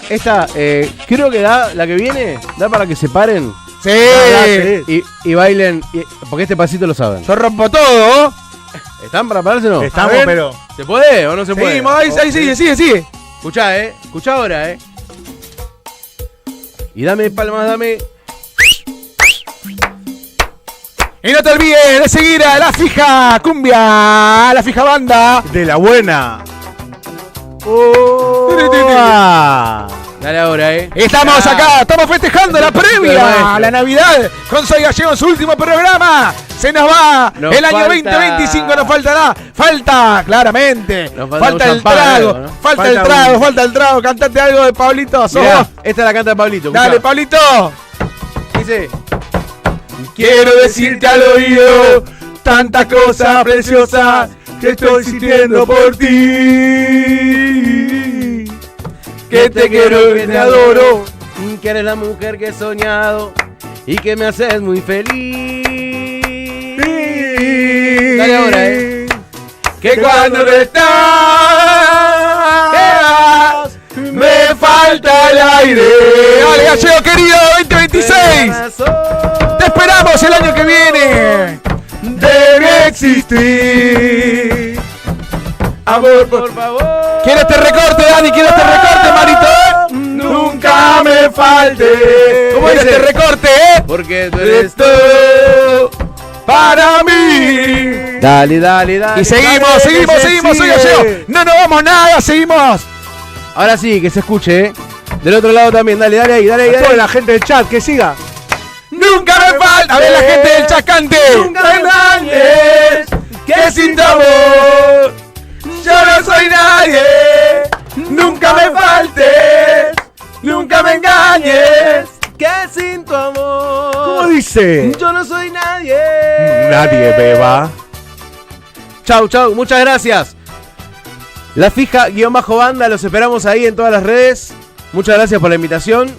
creo que da, la que viene, da para que se paren Sí. y bailen, porque este pasito lo saben. Yo rompo todo. ¿Están para pararse o no? Estamos, A ver. pero. ¿Se puede o no se puede? Seguimos, ahí sigue. Escuchá, escuchá ahora, Y dame palmas, dame. Y no te olvides de seguir a La Fija Cumbia, a La Fija Banda. De la buena. Dale ahora, Estamos Ya. acá, estamos festejando la previa maestro. a la Navidad con Soy Gallego en su último programa. Se nos va Nos el año falta- 2025, nos falta claramente. Nos falta Falta un el champán, trago, algo, ¿no? falta el trago. Cantate algo de Pablito, sos Mirá, vos. esta es la canta de Pablito. Dale, escuchá. Pablito. Dice. Quiero decirte al oído tantas cosas preciosas que estoy sintiendo por ti. Que te quiero, que te adoro. Que eres la mujer que he soñado y que me haces muy feliz. Dale ahora, Que cuando no estás, me falta el aire. Dale, Gallego querido, 2026. Te esperamos el año que viene. Debe existir amor Por favor. ¿Quiere este recorte, Dani? ¿Quiere este recorte, Marito? Nunca me falte. ¿Cómo dice este recorte, Porque tú Eres eres todo para mí. Dale, dale, dale. Y seguimos, dale, seguimos, que se seguimos, soy sigue. Gallego. No nos vamos nada, seguimos. Ahora sí, que se escuche, Del otro lado también, dale, dale ahí, dale ahí. A toda Dale. la gente del chat, que siga. Nunca me falta. A ver la gente del chascante. Nunca me engañes, que sin tu amor yo no soy nadie. Nunca me faltes. Nunca me engañes. que sin tu amor. ¿Cómo dice? Yo no soy nadie. Nadie beba. Chau, chau, muchas gracias. La fija _banda, los esperamos ahí en todas las redes. Muchas gracias por la invitación.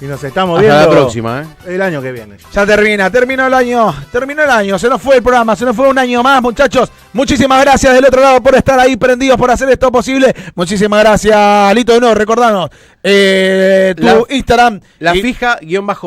Y nos estamos Hasta viendo la próxima, el año que viene. Ya terminó el año, se nos fue el programa, se nos fue un año más, muchachos. Muchísimas gracias del otro lado por estar ahí prendidos, por hacer esto posible. Muchísimas gracias, Lito, de nuevo, recordanos tu Instagram. La y fija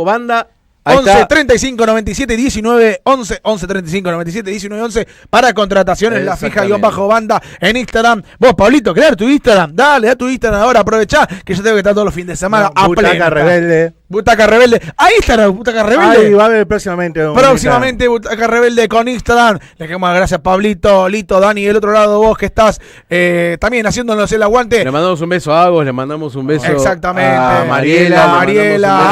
_banda. Ahí 11 está. 35 97 19 11 11 35 97 19 11 para contrataciones. La fija _banda en Instagram. Vos, Pablito, crear tu Instagram. Dale, da tu Instagram ahora, aprovechá que yo tengo que estar todos los fines de semana a Butaca pleno. rebelde. Butaca Rebelde. Ahí está la Butaca Rebelde. Ahí va a haber próximamente. Próximamente Butaca Rebelde con Instagram. Le damos las gracias, Pablito, Lito, Dani, del otro lado vos que estás también haciéndonos el aguante. Le mandamos un beso a Agos, le mandamos un beso a Mariela,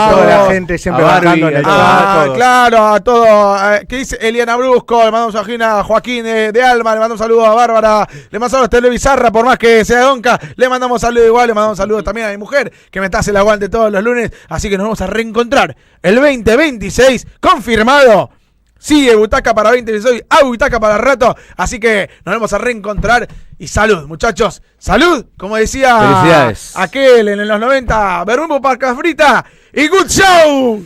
a toda la gente siempre bajando en el chat. Claro, a todos. ¿Qué dice Eliana Brusco? Le mandamos a Joaquín de Alma, le mandamos un saludo a Bárbara, le mandamos saludos a Televizarra, por más que sea donca, le mandamos saludos igual, le mandamos saludos también a mi mujer, que me está haciendo el aguante todos los lunes, así que nos vamos a reencontrar el 2026, confirmado. Sigue Butaca para 2026, a Butaca para rato, así que nos vamos a reencontrar y salud, muchachos, salud, como decía aquel en los 90, Bermumbo Parca Frita y good show.